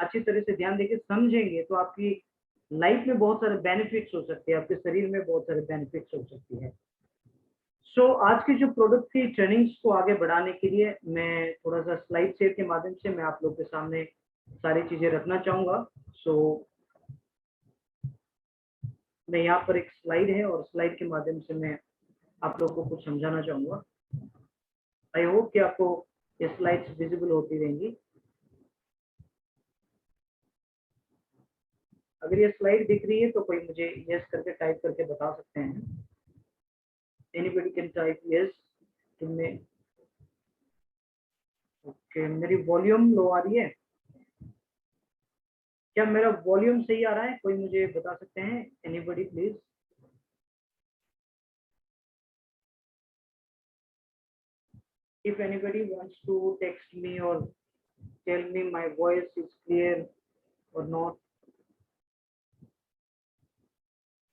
अच्छी तरह से ध्यान देके समझेंगे तो आपकी लाइफ में बहुत सारे बेनिफिट्स हो सकते हैं, आपके शरीर में बहुत सारे बेनिफिट्स हो सकती है। सो आज की जो प्रोडक्ट की ट्रेनिंग्स को आगे बढ़ाने के लिए मैं थोड़ा सा स्लाइड शेयर के माध्यम से मैं आप लोग के सामने सारी चीजें रखना चाहूंगा। सो मैं यहाँ पर एक स्लाइड है और स्लाइड के माध्यम से मैं आप लोगों को कुछ समझाना चाहूंगा। आई होप कि आपको ये स्लाइड्स विजिबल होती रहेंगी। अगर ये स्लाइड दिख रही है तो कोई मुझे यस करके टाइप करके बता सकते हैं। Anybody can type yes to me. Okay, मेरी वॉल्यूम लो आ रही है? क्या मेरा वॉल्यूम सही आ रहा है? कोई मुझे बता सकते हैं? Anybody please. If anybody wants to text me or tell me my voice is clear or not.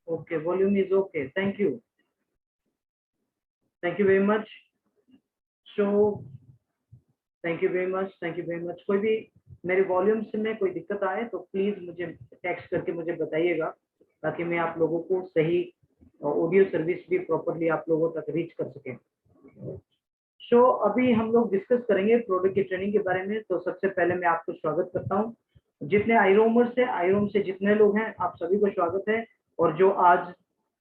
Okay, volume is okay. Thank you. Thank you very much. So, thank you very much. Thank you very much. कोई भी मेरे volume से में कोई दिक्कत आए तो please मुझे टेक्स्ट करके मुझे बताइएगा, ताकि मैं आप लोगों को सही ऑडियो सर्विस भी प्रॉपरली आप लोगों तक रीच कर सके। सो अभी हम लोग डिस्कस करेंगे प्रोडक्ट की ट्रेनिंग के बारे में। तो सबसे पहले मैं आपको स्वागत करता हूँ। जितने आईरोमर्स है, आईरोम से जितने लोग हैं, आप सभी को स्वागत है। और जो आज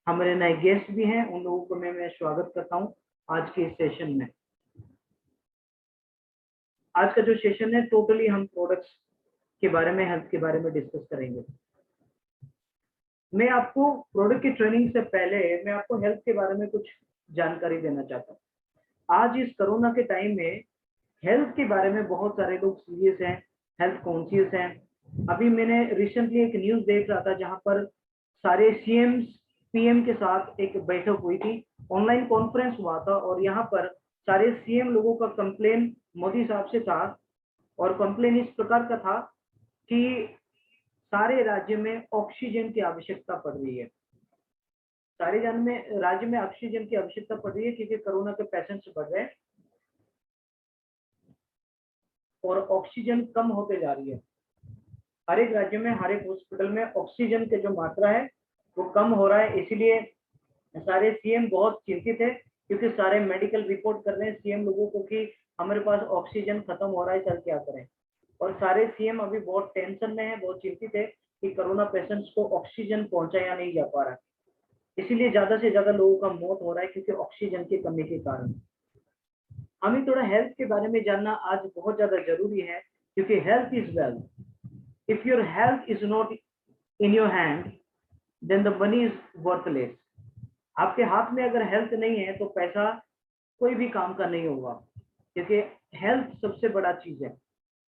हमारे नए गेस्ट भी हैं, उन लोगों को मैं स्वागत करता हूँ आज के इस सेशन में। आज का जो सेशन है टोटली हम प्रोडक्ट्स के बारे में, हेल्थ के बारे में डिस्कस करेंगे। मैं आपको प्रोडक्ट की ट्रेनिंग से पहले मैं आपको हेल्थ के बारे में कुछ जानकारी देना चाहता हूँ। आज इस कोरोना के टाइम में हेल्थ के बारे में बहुत सारे लोग सीरियस हैं, हेल्थ कॉन्शियस हैं। अभी मैंने रिसेंटली एक न्यूज देख रहा था जहां पर सारे सीएम पीएम के साथ एक बैठक हुई थी, ऑनलाइन कॉन्फ्रेंस हुआ था, और यहाँ पर सारे सीएम लोगों का कंप्लेन मोदी साहब से था। और कंप्लेन इस प्रकार का था कि सारे राज्य में ऑक्सीजन की आवश्यकता पड़ रही है। सारे राज्य में ऑक्सीजन की आवश्यकता पड़ रही है क्योंकि कोरोना के पेशेंट्स बढ़ रहे हैं और ऑक्सीजन कम होते जा रही है। हर एक राज्य में, हर एक हॉस्पिटल में ऑक्सीजन की जो मात्रा है वो कम हो रहा है। इसीलिए सारे सीएम बहुत चिंतित है, क्योंकि सारे मेडिकल रिपोर्ट कर रहे हैं सीएम लोगों को कि हमारे पास ऑक्सीजन खत्म हो रहा है, चल क्या करें। और सारे सीएम अभी बहुत टेंशन में है, बहुत चिंतित है कि कोरोना पेशेंट्स को ऑक्सीजन पहुंचाया नहीं जा पा रहा है। इसीलिए ज्यादा से ज्यादा लोगों का मौत हो रहा है क्योंकि ऑक्सीजन की कमी के कारण। हमें थोड़ा हेल्थ के बारे में जानना आज बहुत ज्यादा जरूरी है, क्योंकि health is wealth. If your health is not in your hand then the money is worthless. आपके हाथ में अगर हेल्थ नहीं है तो पैसा कोई भी काम का नहीं होगा, क्योंकि हेल्थ सबसे बड़ा चीज है।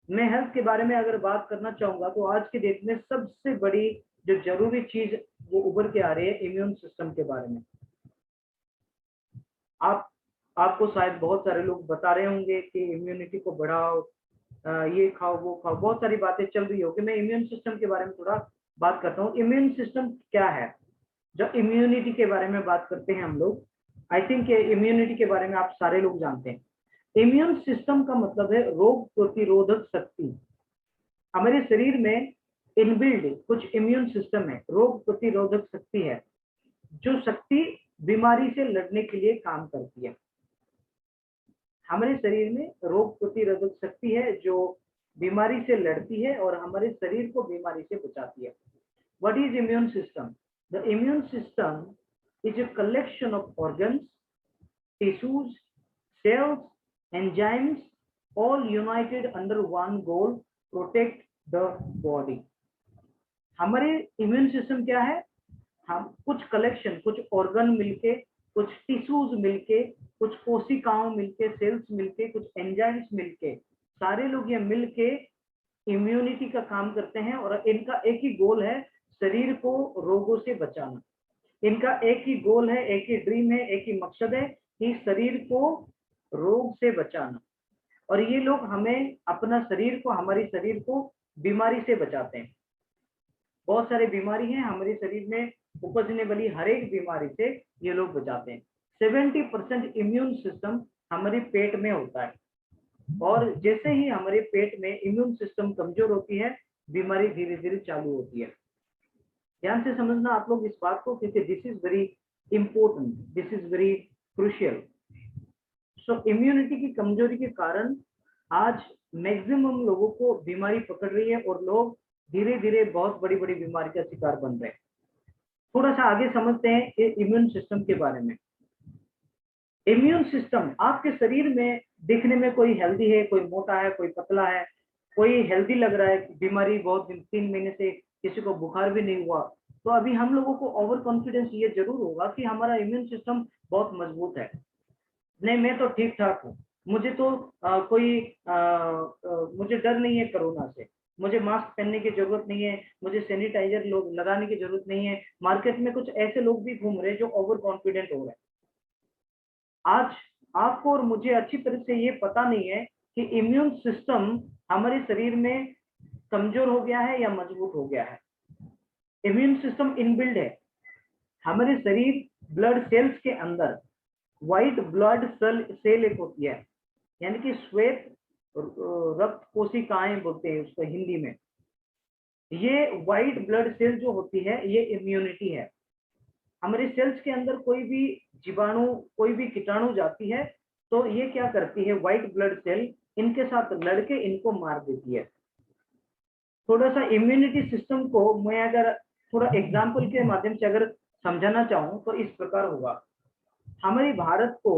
मैं हेल्थ के बारे में अगर बात करना चाहूंगा तो आज के डेट में सबसे बड़ी जो जरूरी चीज वो उभर के आ रही है इम्यून सिस्टम के बारे में। आपको शायद बहुत सारे लोग बता रहे होंगे कि इम्यूनिटी को बढ़ाओ, ये खाओ वो खाओ, बहुत सारी बातें चल रही होगी। मैं इम्यून सिस्टम के बारे में थोड़ा बात करता हूँ। इम्यून सिस्टम क्या है? जब इम्यूनिटी के बारे में बात करते हैं हम लोग, आई थिंक इम्यूनिटी के बारे में आप सारे लोग जानते हैं। इम्यून सिस्टम का मतलब है रोग प्रतिरोधक शक्ति। हमारे शरीर में इनबिल्ड कुछ इम्यून सिस्टम है, रोग प्रतिरोधक शक्ति है, जो शक्ति बीमारी से लड़ने के लिए काम करती है। हमारे शरीर में रोग प्रतिरोधक शक्ति है जो बीमारी से लड़ती है और हमारे शरीर को बीमारी से बचाती है। What is immune system? The immune system is a collection of organs, tissues, cells, enzymes, all united under one goal: protect the body. हमारे इम्यून सिस्टम क्या है? हम कुछ कलेक्शन, कुछ ऑर्गन मिलके, कुछ टिश्यूज मिलके, कुछ कोशिकाओं मिलके, सेल्स मिलके, कुछ एंजाइम्स मिलके, सारे लोग ये मिलके इम्यूनिटी का काम करते हैं। और इनका एक ही गोल है, शरीर को रोगों से बचाना। इनका एक ही गोल है, एक ही ड्रीम है, एक ही मकसद है कि शरीर को रोग से बचाना। और ये लोग हमें अपना शरीर को, हमारी शरीर को बीमारी से बचाते हैं। बहुत सारे बीमारी हैं हमारे शरीर में उपजने वाली, हर एक बीमारी से ये लोग बचाते हैं। 70% इम्यून सिस्टम हमारे पेट में होता है, और जैसे ही हमारे पेट में इम्यून सिस्टम कमजोर होती है बीमारी धीरे धीरे चालू होती है। ध्यान से समझना आप लोग इस बात को, क्योंकि this is very important, this is very crucial. So immunity की कमजोरी के कारण आज मैक्सिमम लोगों को बीमारी पकड़ रही है और लोग धीरे धीरे बहुत बड़ी बड़ी बीमारी का शिकार बन रहे हैं। थोड़ा सा आगे समझते हैं इम्यून सिस्टम के बारे में। इम्यून सिस्टम आपके शरीर में दिखने में कोई हेल्दी है, कोई मोटा है, कोई पतला है, कोई हेल्दी लग रहा है, बीमारी बहुत 3 महीने से किसी को बुखार भी नहीं हुआ, तो अभी हम लोगों को ओवर कॉन्फिडेंस ये जरूर होगा कि हमारा इम्यून सिस्टम बहुत मजबूत है। नहीं, मैं तो ठीक ठाक हूँ, मुझे तो मुझे डर नहीं है कोरोना से, मुझे मास्क पहनने की जरूरत नहीं है, मुझे सैनिटाइजर लोग लगाने की जरूरत नहीं है। मार्केट में कुछ ऐसे लोग भी घूम रहे हैं जो ओवर कॉन्फिडेंट हो रहे हैं। आज आपको और मुझे अच्छी तरह से ये पता नहीं है कि इम्यून सिस्टम हमारे शरीर में कमजोर हो गया है या मजबूत हो गया है। इम्यून सिस्टम इनबिल्ड है हमारे शरीर, ब्लड सेल्स के अंदर व्हाइट ब्लड सेल एक होती है, यानी कि श्वेत रक्त कोशिकाएं बोलते हैं उसको हिंदी में। ये व्हाइट ब्लड सेल जो होती है ये इम्यूनिटी है। हमारे सेल्स के अंदर कोई भी जीवाणु, कोई भी कीटाणु जाती है तो ये क्या करती है, व्हाइट ब्लड सेल इनके साथ लड़के इनको मार देती है। थोड़ा सा इम्यूनिटी सिस्टम को मैं अगर थोड़ा एग्जाम्पल के माध्यम से अगर समझाना चाहूँ तो इस प्रकार होगा। हमारे भारत को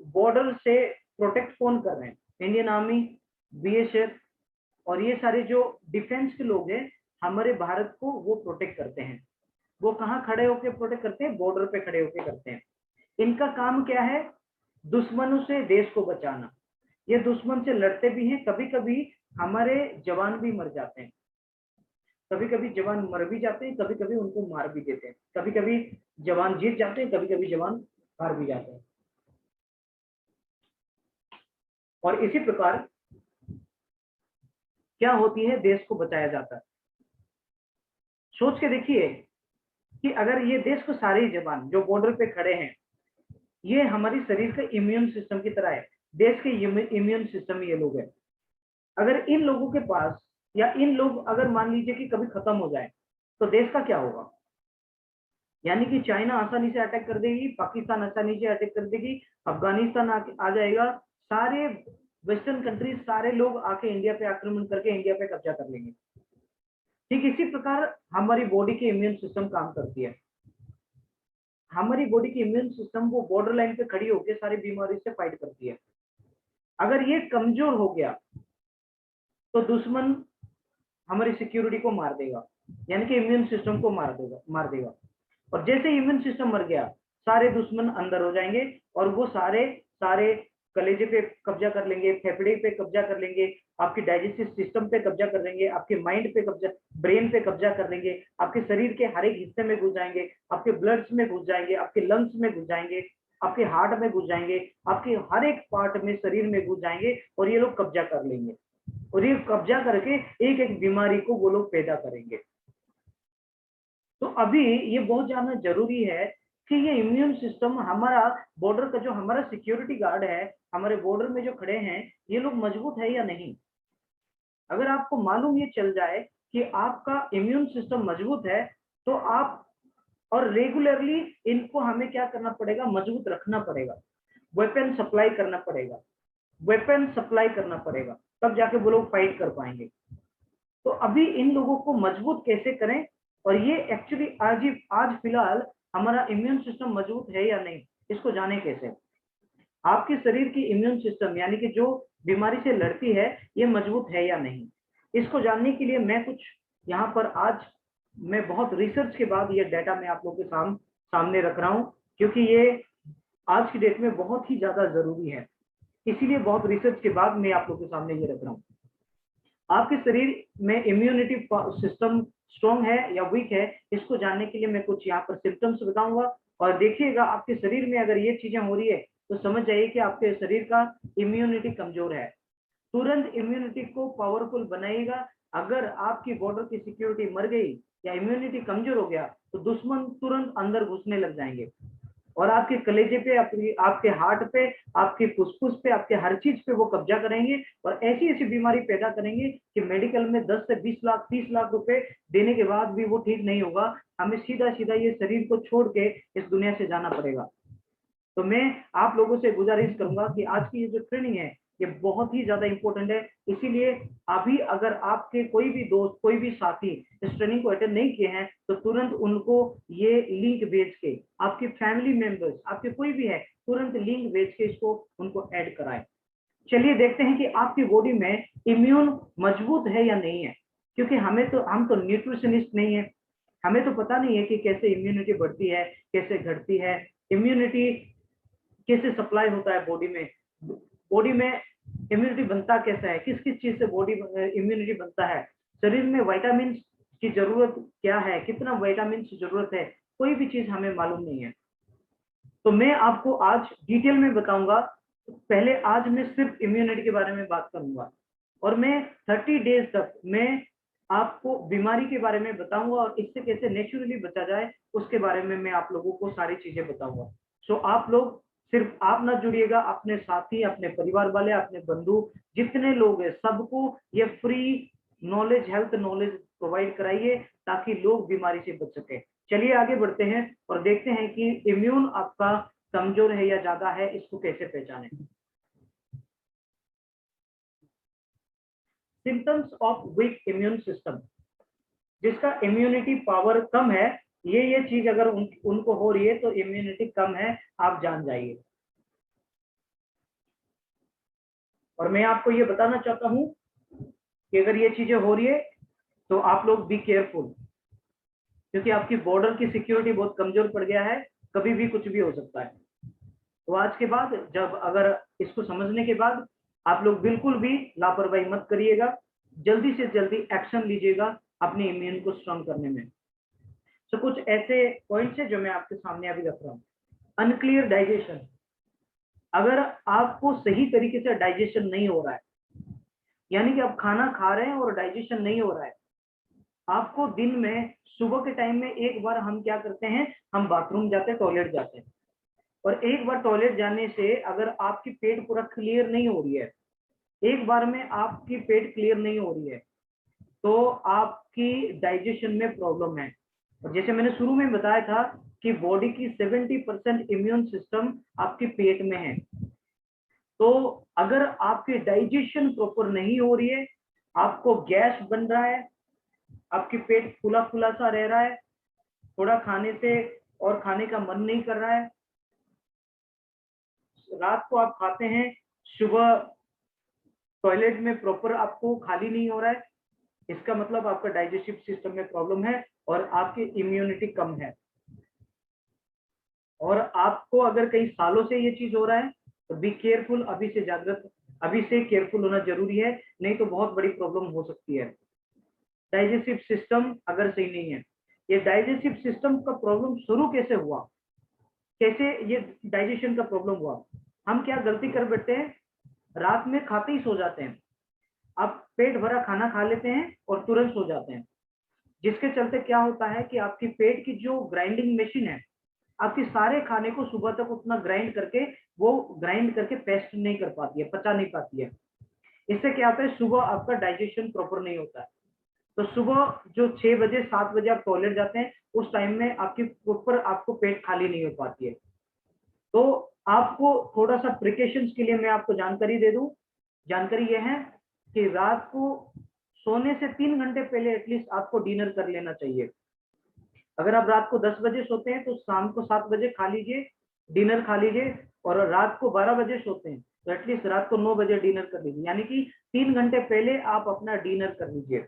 बॉर्डर से प्रोटेक्ट कौन कर रहे हैं? इंडियन आर्मी, बीएसएफ और ये सारे जो डिफेंस के लोग हैं हमारे भारत को वो प्रोटेक्ट करते हैं। वो कहाँ खड़े होकर प्रोटेक्ट करते हैं? बॉर्डर पे खड़े होकर करते हैं। इनका काम क्या है? दुश्मनों से देश को बचाना। ये दुश्मन से लड़ते भी हैं, कभी कभी हमारे जवान भी मर जाते हैं, कभी कभी जवान मर भी जाते हैं, कभी कभी उनको मार भी देते हैं, कभी कभी जवान जीत जाते हैं, कभी कभी जवान हार भी जाते हैं। और इसी प्रकार क्या होती है, देश को बचाया जाता है। सोच के देखिए कि अगर ये देश को सारे जवान जो बॉर्डर पे खड़े हैं ये हमारी शरीर के इम्यून सिस्टम की तरह है, देश के इम्यून सिस्टम ये लोग हैं। अगर इन लोगों के पास या इन लोग अगर मान लीजिए कि कभी खत्म हो जाए तो देश का क्या होगा? यानी कि चाइना आसानी से अटैक कर देगी, पाकिस्तान आसानी से अटैक कर देगी, अफगानिस्तान आ जाएगा, सारे वेस्टर्न कंट्रीज, सारे लोग आके इंडिया पे आक्रमण करके इंडिया पे कब्जा कर लेंगे। ठीक इसी प्रकार हमारी बॉडी की इम्यून सिस्टम काम करती है। हमारी बॉडी की इम्यून सिस्टम वो बॉर्डर लाइन पे खड़ी होकर सारी बीमारी से फाइट करती है। अगर ये कमजोर हो गया तो दुश्मन हमारी सिक्योरिटी को मार देगा, यानी कि इम्यून सिस्टम को मार देगा। और जैसे इम्यून सिस्टम मर गया सारे दुश्मन अंदर हो जाएंगे और वो सारे सारे कलेजे पे कब्जा कर लेंगे, फेफड़े पे कब्जा कर लेंगे, आपकी डाइजेस्टिव सिस्टम पे कब्जा कर लेंगे, आपके माइंड पे कब्जा, ब्रेन पे कब्जा कर लेंगे, आपके शरीर के हर एक हिस्से में घुस जाएंगे, आपके ब्लड्स में घुस जाएंगे, आपके लंग्स में घुस जाएंगे, आपके हार्ट में घुस जाएंगे, आपके हर एक पार्ट में शरीर में घुस जाएंगे और ये लोग कब्जा कर लेंगे। और ये कब्जा करके एक एक बीमारी को वो लोग पैदा करेंगे। तो अभी ये बहुत जानना जरूरी है कि ये इम्यून सिस्टम हमारा, बॉर्डर का जो हमारा सिक्योरिटी गार्ड है, हमारे बॉर्डर में जो खड़े हैं ये लोग मजबूत है या नहीं। अगर आपको मालूम ये चल जाए कि आपका इम्यून सिस्टम मजबूत है तो आप, और रेगुलरली इनको हमें क्या करना पड़ेगा, मजबूत रखना पड़ेगा, वेपन सप्लाई करना पड़ेगा, वेपन सप्लाई करना पड़ेगा, तब जाके वो लोग फाइट कर पाएंगे। तो अभी इन लोगों को मजबूत कैसे करें, और ये एक्चुअली आज फिलहाल हमारा इम्यून सिस्टम मजबूत है या नहीं इसको जाने कैसे। आपके शरीर की इम्यून सिस्टम यानी कि जो बीमारी से लड़ती है ये मजबूत है या नहीं, इसको जानने के लिए मैं कुछ यहाँ पर आज मैं बहुत रिसर्च के बाद ये डाटा मैं आप लोगों के सामने रख रहा हूँ, क्योंकि ये आज की डेट में बहुत ही ज्यादा जरूरी है, इसीलिए बहुत रिसर्च के बाद मैं आप लोगों के सामने ये रख रहा हूँ। आपके शरीर में इम्यूनिटी सिस्टम स्ट्रॉन्ग है या वीक है इसको जानने के लिए मैं कुछ यहाँ पर सिम्टम्स बताऊंगा, और देखिएगा आपके शरीर में अगर ये चीजें हो रही है तो समझ जाइए कि आपके शरीर का इम्यूनिटी कमजोर है। तुरंत इम्यूनिटी को पावरफुल बनाइएगा। अगर आपकी बॉर्डर की सिक्योरिटी मर गई या इम्यूनिटी कमजोर हो गया तो दुश्मन तुरंत अंदर घुसने लग जाएंगे। और आपके कलेजे पे, आपके हार्ट पे, आपके फुसफुस पे, आपके हर चीज पे वो कब्जा करेंगे और ऐसी ऐसी बीमारी पैदा करेंगे कि मेडिकल में 10 से 20 लाख 30 लाख रुपए देने के बाद भी वो ठीक नहीं होगा। हमें सीधा सीधा ये शरीर को छोड़ के इस दुनिया से जाना पड़ेगा। तो मैं आप लोगों से गुजारिश करूंगा कि आज की ये जो ट्रेनिंग है ये बहुत ही ज्यादा इंपॉर्टेंट है। इसीलिए अभी अगर आपके कोई भी दोस्त, कोई भी साथी इस ट्रेनिंग को अटेंड नहीं किए हैं तो तुरंत उनको ये लिंक भेज के, आपके फैमिली मेंबर्स, आपके कोई भी है, तुरंत लिंक भेज के इसको उनको ऐड कराएं। चलिए देखते हैं कि आपकी बॉडी में इम्यून मजबूत है या नहीं है, क्योंकि हम तो न्यूट्रिशनिस्ट नहीं है, हमें तो पता नहीं है कि कैसे इम्यूनिटी बढ़ती है, कैसे घटती है, इम्यूनिटी कैसे सप्लाई होता है बॉडी में इम्यूनिटी बनता कैसा है, किस किस चीज से बॉडी इम्यूनिटी बनता है, शरीर में विटामिन की जरूरत क्या है, कितना विटामिन की जरूरत है, कोई भी चीज हमें मालूम नहीं है। तो मैं आपको आज डिटेल में बताऊंगा। पहले आज मैं सिर्फ इम्यूनिटी के बारे में बात करूंगा और मैं 30 डेज तक मैं आपको बीमारी के बारे में बताऊंगा और इससे कैसे नेचुरली बचा जाए उसके बारे में मैं आप लोगों को सारी चीजें बताऊंगा। सो आप लोग, सिर्फ आप ना जुड़िएगा, अपने साथी, अपने परिवार वाले, अपने बंधु, जितने लोग हैं सबको ये free knowledge, health knowledge provide कराइए ताकि लोग बीमारी से बच सके। चलिए आगे बढ़ते हैं और देखते हैं कि इम्यून आपका कमजोर है या ज्यादा है, इसको कैसे पहचाने। Symptoms of week immune system, जिसका इम्यूनिटी पावर कम है, ये चीज अगर उनको हो रही है तो इम्यूनिटी कम है, आप जान जाइए। और मैं आपको ये बताना चाहता हूं कि अगर ये चीजें हो रही है तो आप लोग बी केयरफुल, क्योंकि आपकी बॉर्डर की सिक्योरिटी बहुत कमजोर पड़ गया है, कभी भी कुछ भी हो सकता है। तो आज के बाद, जब अगर इसको समझने के बाद आप लोग बिल्कुल भी लापरवाही मत करिएगा, जल्दी से जल्दी एक्शन लीजिएगा अपने इम्यून को स्ट्रॉन्ग करने में। तो कुछ ऐसे पॉइंट्स है जो मैं आपके सामने अभी रख रहा हूँ। अनक्लियर डाइजेशन, अगर आपको सही तरीके से डाइजेशन नहीं हो रहा है, यानी कि आप खाना खा रहे हैं और डाइजेशन नहीं हो रहा है, आपको दिन में सुबह के टाइम में एक बार हम क्या करते हैं, हम बाथरूम जाते हैं, टॉयलेट जाते हैं, और एक बार टॉयलेट जाने से अगर आपकी पेट पूरा क्लियर नहीं हो रही है, एक बार में आपकी पेट क्लियर नहीं हो रही है, तो आपकी डाइजेशन में प्रॉब्लम है। और जैसे मैंने शुरू में बताया था कि बॉडी की 70% इम्यून सिस्टम आपके पेट में है। तो अगर आपकी डाइजेशन प्रॉपर नहीं हो रही है, आपको गैस बन रहा है, आपकी पेट फूला फूला सा रह रहा है, थोड़ा खाने से और खाने का मन नहीं कर रहा है, रात को आप खाते हैं, सुबह टॉयलेट में प्रॉपर आपको खाली नहीं हो रहा है, इसका मतलब आपका डाइजेस्टिव सिस्टम में प्रॉब्लम है और आपकी इम्यूनिटी कम है। और आपको अगर कई सालों से ये चीज हो रहा है तो बी केयरफुल, अभी से जागृत, अभी से केयरफुल होना जरूरी है, नहीं तो बहुत बड़ी प्रॉब्लम हो सकती है। डाइजेस्टिव सिस्टम अगर सही नहीं है, ये डाइजेस्टिव सिस्टम का प्रॉब्लम शुरू कैसे हुआ, कैसे ये डाइजेशन का प्रॉब्लम हुआ। हम क्या गलती कर बैठते हैं, रात में खाते ही सो जाते हैं, आप पेट भरा खाना खा लेते हैं और तुरंत सो जाते हैं, जिसके चलते क्या होता है कि आपकी पेट की जो ग्राइंडिंग मशीन है, आपके सारे खाने को सुबह तक उतना ग्राइंड करके पेस्ट नहीं कर पाती है, पचा नहीं पाती है। इससे क्या होता है, सुबह आपका डाइजेशन प्रॉपर नहीं होता है। तो सुबह जो 6 बजे 7 बजे आप टॉयलेट जाते हैं, उस टाइम में आपकी प्रॉपर आपको पेट खाली नहीं हो पाती है। तो आपको थोड़ा सा प्रिकॉशंस के लिए मैं आपको जानकारी दे दूं। जानकारी यह है कि रात को सोने से 3 घंटे पहले एटलीस्ट आपको डिनर कर लेना चाहिए। अगर आप रात को 10 बजे सोते हैं तो शाम को 7 बजे खा लीजिए, डिनर खा लीजिए, और रात को 12 बजे सोते हैं तो एटलीस्ट रात को 9 बजे डिनर कर लीजिए, यानी कि 3 घंटे पहले आप अपना डिनर कर लीजिए।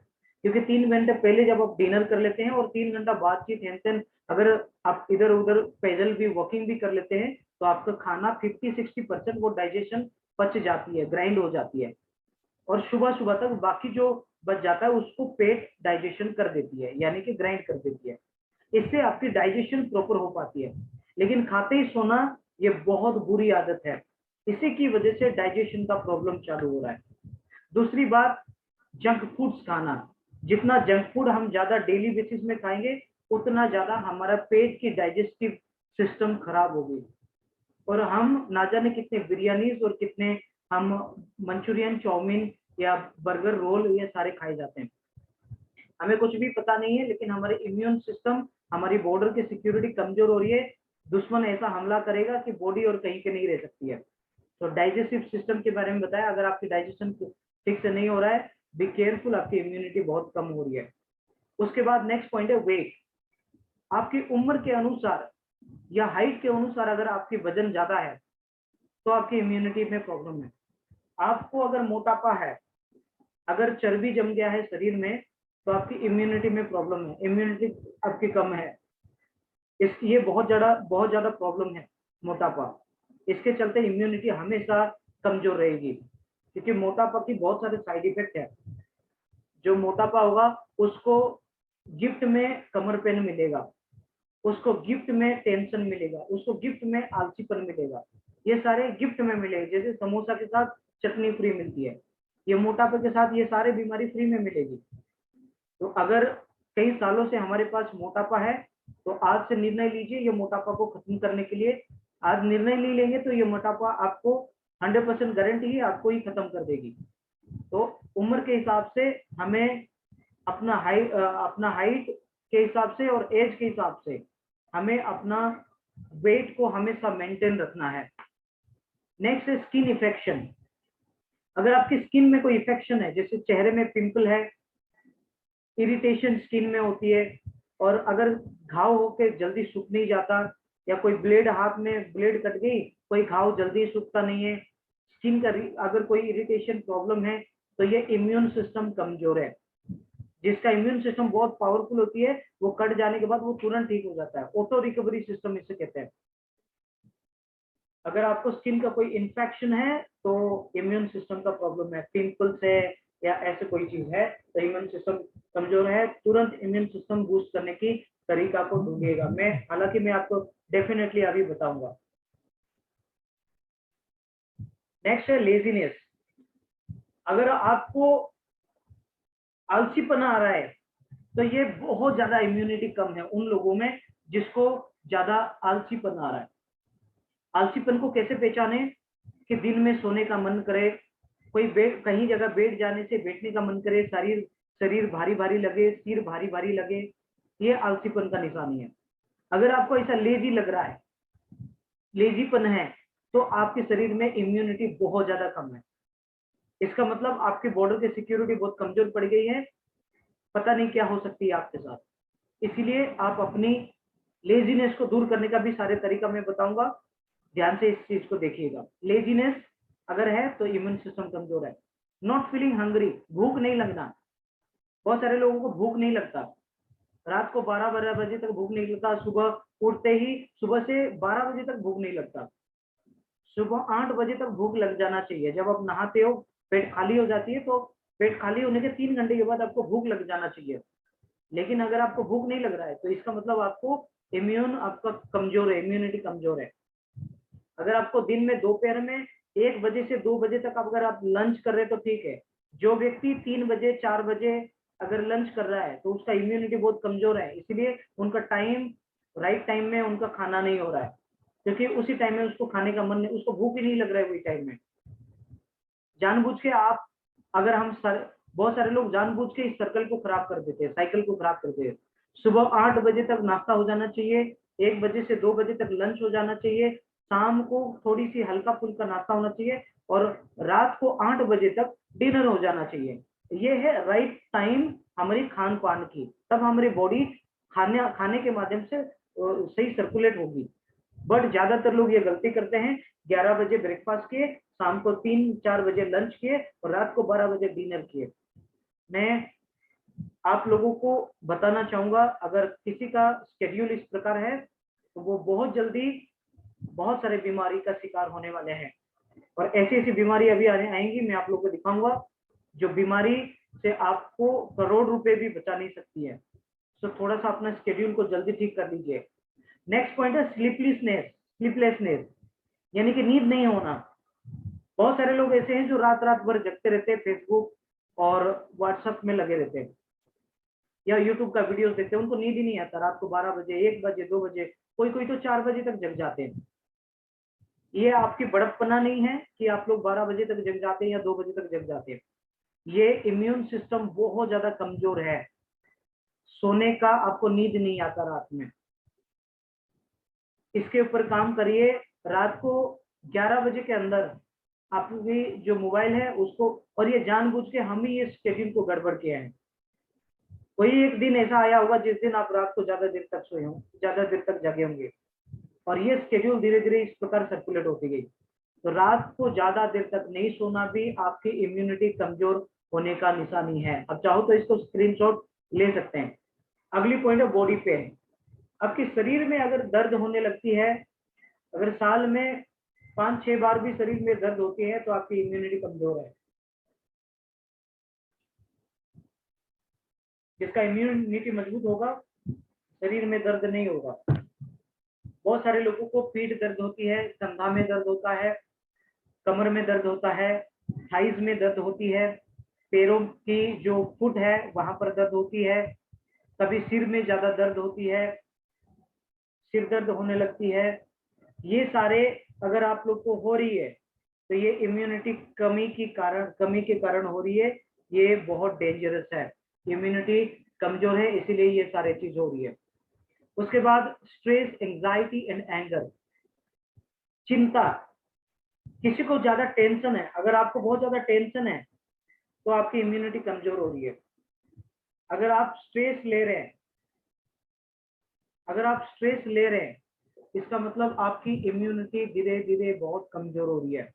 क्योंकि 3 घंटे पहले जब आप डिनर कर लेते हैं और 3 घंटा बातचीत हेन, अगर आप इधर उधर पैदल भी वॉकिंग भी कर लेते हैं तो आपका खाना 50-60% वो डाइजेशन पच जाती है, ग्राइंड हो जाती है, और सुबह सुबह तक बाकी जो बच जाता है उसको पेट डाइजेशन कर देती है, यानी कि ग्राइंड कर देती है। इससे आपकी डाइजेशन प्रॉपर हो पाती है। लेकिन खाते ही सोना ये बहुत बुरी आदत है, इसी की वजह से डाइजेशन का प्रॉब्लम चालू हो रहा है। दूसरी बात, जंक फूड्स खाना। जितना जंक फूड हम ज्यादा डेली बेसिस में खाएंगे, उतना ज्यादा हमारा पेट की डाइजेस्टिव सिस्टम खराब होगी और हम ना जाने कितने बिरयानीज और कितने हम मंचूरियन, चाउमीन या बर्गर, रोल ये सारे खाए जाते हैं। हमें कुछ भी पता नहीं है, लेकिन हमारे इम्यून सिस्टम, हमारी बॉर्डर की सिक्योरिटी कमजोर हो रही है। दुश्मन ऐसा हमला करेगा कि बॉडी और कहीं के नहीं रह सकती है। तो डाइजेस्टिव सिस्टम के बारे में बताया, अगर आपकी डाइजेशन ठीक से नहीं हो रहा है, बी केयरफुल, आपकी इम्यूनिटी बहुत कम हो रही है। उसके बाद नेक्स्ट पॉइंट है वेट। आपकी उम्र के अनुसार या हाइट के अनुसार अगर आपकी वजन ज्यादा है तो आपकी इम्यूनिटी में प्रॉब्लम है। आपको अगर मोटापा है, अगर चर्बी जम गया है शरीर में, तो आपकी इम्यूनिटी में प्रॉब्लम है, इम्यूनिटी आपकी कम है। ये बहुत ज्यादा प्रॉब्लम है मोटापा। इसके चलते इम्यूनिटी हमेशा कमजोर रहेगी, क्योंकि मोटापा की बहुत सारे साइड इफेक्ट है। जो मोटापा होगा उसको गिफ्ट में कमर पेन मिलेगा, उसको गिफ्ट में टेंशन मिलेगा, उसको गिफ्ट में आलसीपन मिलेगा। ये सारे गिफ्ट में मिलेगा। जैसे समोसा के साथ चटनी फ्री मिलती है, ये मोटापे के साथ ये सारे बीमारी फ्री में मिलेगी। तो अगर कई सालों से हमारे पास मोटापा है, तो आज से निर्णय लीजिए ये मोटापा को खत्म करने के लिए। आज निर्णय नहीं लेंगे तो ये मोटापा आपको 100% गारंटी ही आपको ही खत्म कर देगी। तो उम्र के हिसाब से हमें अपना हाइट के हिसाब से और एज के हिसाब से हमें अपना वेट को हमेशा मेंटेन रखना है। नेक्स्ट है स्किन इन्फेक्शन। अगर आपकी स्किन में कोई इन्फेक्शन है, जैसे चेहरे में पिंपल है, इरिटेशन स्किन में होती है, और अगर घाव होके जल्दी सूख नहीं जाता, या कोई ब्लेड, हाथ में ब्लेड कट गई, कोई घाव जल्दी सूखता नहीं है, स्किन का अगर कोई इरिटेशन प्रॉब्लम है, तो ये इम्यून सिस्टम कमजोर है। जिसका इम्यून सिस्टम बहुत पावरफुल होती है, वो कट जाने के बाद वो तुरंत ठीक हो जाता है। ऑटो रिकवरी सिस्टम इसे कहते हैं। अगर आपको स्किन का कोई इन्फेक्शन है तो इम्यून सिस्टम का प्रॉब्लम है, पिंपल्स है या ऐसे कोई चीज है, तो इम्यून सिस्टम कमजोर है। तुरंत इम्यून सिस्टम बूस्ट करने की तरीका को ढूंढिएगा। हालांकि मैं आपको डेफिनेटली अभी बताऊंगा। नेक्स्ट है लेजीनेस। अगर आपको आलसीपना आ रहा है, तो ये बहुत ज्यादा इम्यूनिटी कम है उन लोगों में जिसको ज्यादा आलसीपन आ रहा है। आलसीपन को कैसे पहचाने? कि दिन में सोने का मन करे, कोई कहीं जगह बैठ जाने से बैठने का मन करे, शरीर भारी भारी लगे, सिर भारी भारी लगे, ये आलसीपन का निशानी है। अगर आपको ऐसा लेजी लग रहा है, लेजीपन है, तो आपके शरीर में इम्यूनिटी बहुत ज्यादा कम है। इसका मतलब आपके बॉर्डर की सिक्योरिटी बहुत कमजोर पड़ गई है। पता नहीं क्या हो सकती है आपके साथ। इसीलिए आप अपनी लेजीनेस को दूर करने का भी सारे तरीका मैं बताऊंगा। ध्यान से इस चीज को देखिएगा। लेजीनेस अगर है तो इम्यून सिस्टम कमजोर है। नॉट फीलिंग हंग्री, भूख नहीं लगना। बहुत सारे लोगों को भूख नहीं लगता, रात को 12 बजे तक भूख नहीं लगता, सुबह उठते ही सुबह से 12 बजे तक भूख नहीं लगता, सुबह 8 बजे तक भूख लग जाना चाहिए। जब आप नहाते हो, पेट खाली हो जाती है, तो पेट खाली होने के 3 घंटे के बाद आपको भूख लग जाना चाहिए। लेकिन अगर आपको भूख नहीं लग रहा है, तो इसका मतलब आपको इम्यून आपका कमजोर है, इम्यूनिटी कमजोर है। अगर आपको दिन में दोपहर में 1 बजे से 2 बजे तक अगर आप लंच कर रहे हैं तो ठीक है। जो व्यक्ति 3 बजे 4 बजे अगर लंच कर रहा है, तो उसका इम्यूनिटी बहुत कमजोर है। इसलिए उनका राइट टाइम में उनका खाना नहीं हो रहा है, क्योंकि उसी टाइम में उसको खाने का मन नहीं, उसको भूख ही नहीं लग रहा है वही टाइम में। जानबूझ के आप, अगर बहुत सारे लोग जानबूझ के इस सर्कल को खराब कर देते हैं, साइकिल को खराब करते हैं। सुबह 8 बजे तक नाश्ता हो जाना चाहिए, 1 बजे से 2 बजे तक लंच हो जाना चाहिए, शाम को थोड़ी सी हल्का फुल्का नाश्ता होना चाहिए, और रात को 8 बजे तक डिनर हो जाना चाहिए। ये है राइट टाइम हमारी खान पान की। तब हमारी बॉडी खाने के माध्यम से सही सर्कुलेट होगी। बट ज्यादातर लोग ये गलती करते हैं, 11 बजे ब्रेकफास्ट किए, शाम को 3-4 बजे लंच किए और रात को 12 बजे डिनर किए। मैं आप लोगों को बताना चाहूंगा, अगर किसी का शेड्यूल इस प्रकार है, तो वो बहुत जल्दी बहुत सारे बीमारी का शिकार होने वाले हैं। और ऐसी ऐसी बीमारी अभी आएंगी, मैं आप लोगों को दिखाऊंगा, जो बीमारी से आपको करोड़ रुपए भी बचा नहीं सकती है। तो थोड़ा सा अपना शेड्यूल को जल्दी ठीक कर लीजिए। नेक्स्ट पॉइंट है स्लीपलेसनेस, यानी कि नींद नहीं होना। बहुत सारे लोग ऐसे हैं जो रात रात भर जगते रहते हैं, फेसबुक और व्हाट्सएप में लगे रहते हैं या यूट्यूब का वीडियोस देखते हैं, उनको नींद ही नहीं आता। रात को 12 बजे 1 बजे 2 बजे कोई कोई तो 4 बजे तक जग जाते हैं। ये आपकी बड़प्पना नहीं है कि आप लोग 12 बजे तक जग जाते हैं या 2 बजे तक जग जाते हैं। ये इम्यून सिस्टम बहुत ज्यादा कमजोर है, सोने का आपको नींद नहीं आता रात में। इसके ऊपर काम करिए। रात को 11 बजे के अंदर आपकी जो मोबाइल है उसको, और ये जानबूझ के हम ही ये शेड्यूल को गड़बड़ किया है। कोई एक दिन ऐसा आया होगा जिस दिन आप रात को ज्यादा देर तक सोए हों, ज्यादा देर तक जगे होंगे, और ये शेड्यूल धीरे धीरे इस प्रकार सर्कुलेट होती गई। तो रात को ज्यादा देर तक नहीं सोना भी आपकी इम्यूनिटी कमजोर होने का निशानी है। अब चाहो तो इसको स्क्रीनशॉट ले सकते हैं। अगली पॉइंट है बॉडी पेन। आपके शरीर में अगर दर्द होने लगती है, अगर साल में 5-6 बार भी शरीर में दर्द होती है, तो आपकी इम्यूनिटी कमजोर है। जिसका इम्यूनिटी मजबूत होगा, शरीर में दर्द नहीं होगा। बहुत सारे लोगों को पीठ दर्द होती है, कंधा में दर्द होता है, कमर में दर्द होता है, थाइज में दर्द होती है, पैरों की जो फुट है वहां पर दर्द होती है, कभी सिर में ज्यादा दर्द होती है, सिर दर्द होने लगती है। ये सारे अगर आप लोग को हो रही है तो ये इम्यूनिटी कमी के कारण हो रही है। ये बहुत डेंजरस है, इम्यूनिटी कमजोर है, इसीलिए ये सारे चीज हो रही है। उसके बाद स्ट्रेस, एंजाइटी एंड एंगर, चिंता। किसी को ज्यादा टेंशन है, अगर आपको बहुत ज्यादा टेंशन है तो आपकी इम्यूनिटी कमजोर हो रही है। अगर आप स्ट्रेस ले रहे हैं, इसका मतलब आपकी इम्यूनिटी धीरे धीरे बहुत कमजोर हो रही है।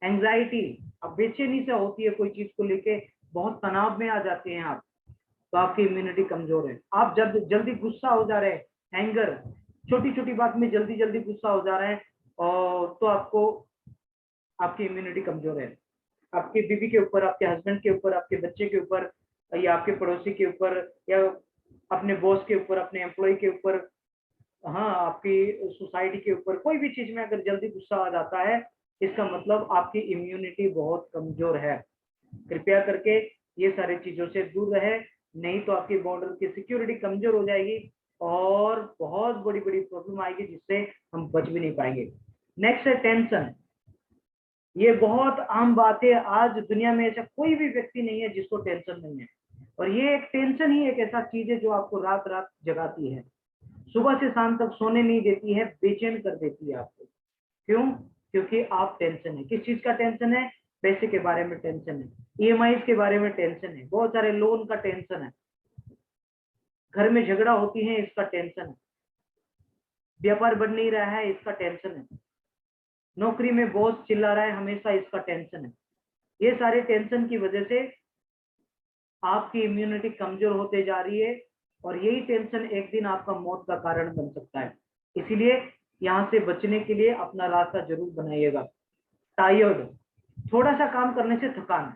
एंजाइटी, अब बेचैनी से होती है कोई चीज को लेके, बहुत तनाव में आ जाते हैं आप, तो आपकी इम्यूनिटी कमजोर है। आप जब जल्दी गुस्सा हो जा रहे हैं, एंगर, छोटी छोटी बात में जल्दी जल्दी गुस्सा हो जा रहे हैं, और तो आपकी इम्यूनिटी कमजोर है। आपकी बीवी के ऊपर, आपके हस्बैंड के ऊपर, आपके बच्चे के ऊपर, या आपके पड़ोसी के ऊपर, या अपने बॉस के ऊपर, अपने एम्प्लॉय के ऊपर, हाँ, आपकी सोसाइटी के ऊपर, कोई भी चीज में अगर जल्दी गुस्सा आ जाता है, इसका मतलब आपकी इम्यूनिटी बहुत कमजोर है। कृपया करके ये सारी चीजों से दूर रहे, नहीं तो आपकी बॉर्डर की सिक्योरिटी कमजोर हो जाएगी और बहुत बड़ी बड़ी प्रॉब्लम आएगी, जिससे हम बच भी नहीं पाएंगे। नेक्स्ट है टेंशन। ये बहुत आम बात है, आज दुनिया में ऐसा कोई भी व्यक्ति नहीं है जिसको टेंशन नहीं है। और ये एक टेंशन ही एक ऐसा चीज है जो आपको रात रात जगाती है, सुबह से शाम तक सोने नहीं देती है, बेचैन कर देती है आपको। क्यों? क्योंकि आप टेंशन है। किस चीज का टेंशन है? पैसे के बारे में टेंशन है, ईएमआई के बारे में टेंशन है, बहुत सारे लोन का टेंशन है, घर में झगड़ा होती है, इसका टेंशन है, व्यापार बढ़ नहीं रहा है, इसका टेंशन है, नौकरी में बॉस चिल्ला रहा है हमेशा, इसका टेंशन है। ये सारे टेंशन की वजह से आपकी इम्यूनिटी कमजोर होते जा रही है, और यही टेंशन एक दिन आपका मौत का कारण बन सकता है। इसीलिए यहाँ से बचने के लिए अपना रास्ता जरूर बनाइएगा। टायर्ड, थोड़ा सा काम करने से थकान,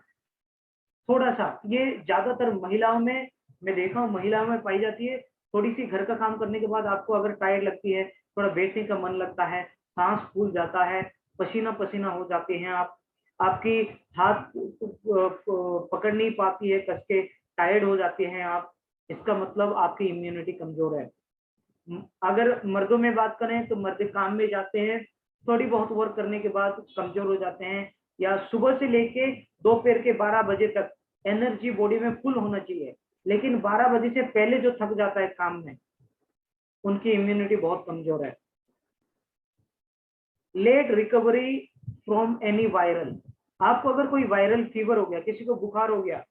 थोड़ा सा, ये ज्यादातर महिलाओं में मैं देखा हूँ, महिलाओं में पाई जाती है। थोड़ी सी घर का काम करने के बाद आपको अगर टायर्ड लगती है, थोड़ा बैठने का मन लगता है, सांस फूल जाता है, पसीना पसीना हो जाते हैं आप, आपकी हाथ पकड़ नहीं पाती है कस के, टायर्ड हो जाते हैं आप, इसका मतलब आपकी इम्यूनिटी कमजोर है। अगर मर्दों में बात करें तो मर्द काम में जाते हैं, थोड़ी बहुत वर्क करने के बाद कमजोर हो जाते हैं, या सुबह से लेके दोपहर के 12 बजे तक एनर्जी बॉडी में फुल होना चाहिए, लेकिन 12 बजे से पहले जो थक जाता है काम में, उनकी इम्यूनिटी बहुत कमजोर है। Late recovery from any viral, आपको अगर कोई वायरल फीवर हो गया, किसी को बुखार हो गया,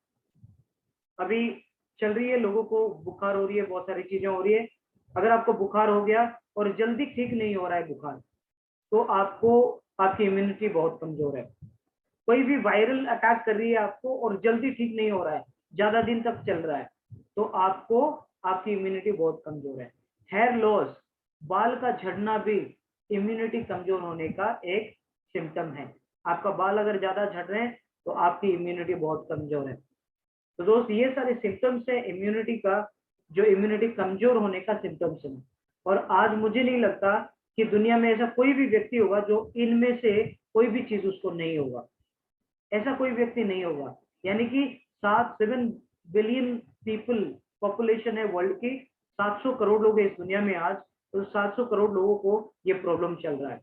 अभी चल रही है, लोगों को बुखार हो रही है, बहुत सारी चीजें हो रही है, अगर आपको बुखार हो गया और जल्दी ठीक नहीं हो रहा है बुखार, तो आपकी इम्यूनिटी बहुत कमजोर है। कोई भी वायरल अटैक कर रही है आपको और जल्दी ठीक नहीं हो रहा है, ज्यादा दिन तक चल रहा है, तो आपकी इम्यूनिटी बहुत कमजोर है। हेयर लॉस, बाल का झड़ना भी इम्यूनिटी कमजोर होने का एक सिम्टम है। आपका बाल अगर ज्यादा झड़ रहे हैं तो आपकी इम्यूनिटी बहुत कमजोर है। तो दोस्त, ये सारे सिम्टम्स है इम्यूनिटी का, जो इम्यूनिटी कमजोर होने का सिम्टम्स है। और आज मुझे नहीं लगता कि दुनिया में ऐसा कोई भी व्यक्ति होगा जो इनमें से कोई भी चीज उसको नहीं होगा, ऐसा कोई व्यक्ति नहीं होगा। यानी कि 7 बिलियन पीपल पॉपुलेशन है वर्ल्ड की, 700 करोड़ लोग हैं इस दुनिया में आज, तो 700 करोड़ लोगों को ये प्रॉब्लम चल रहा है।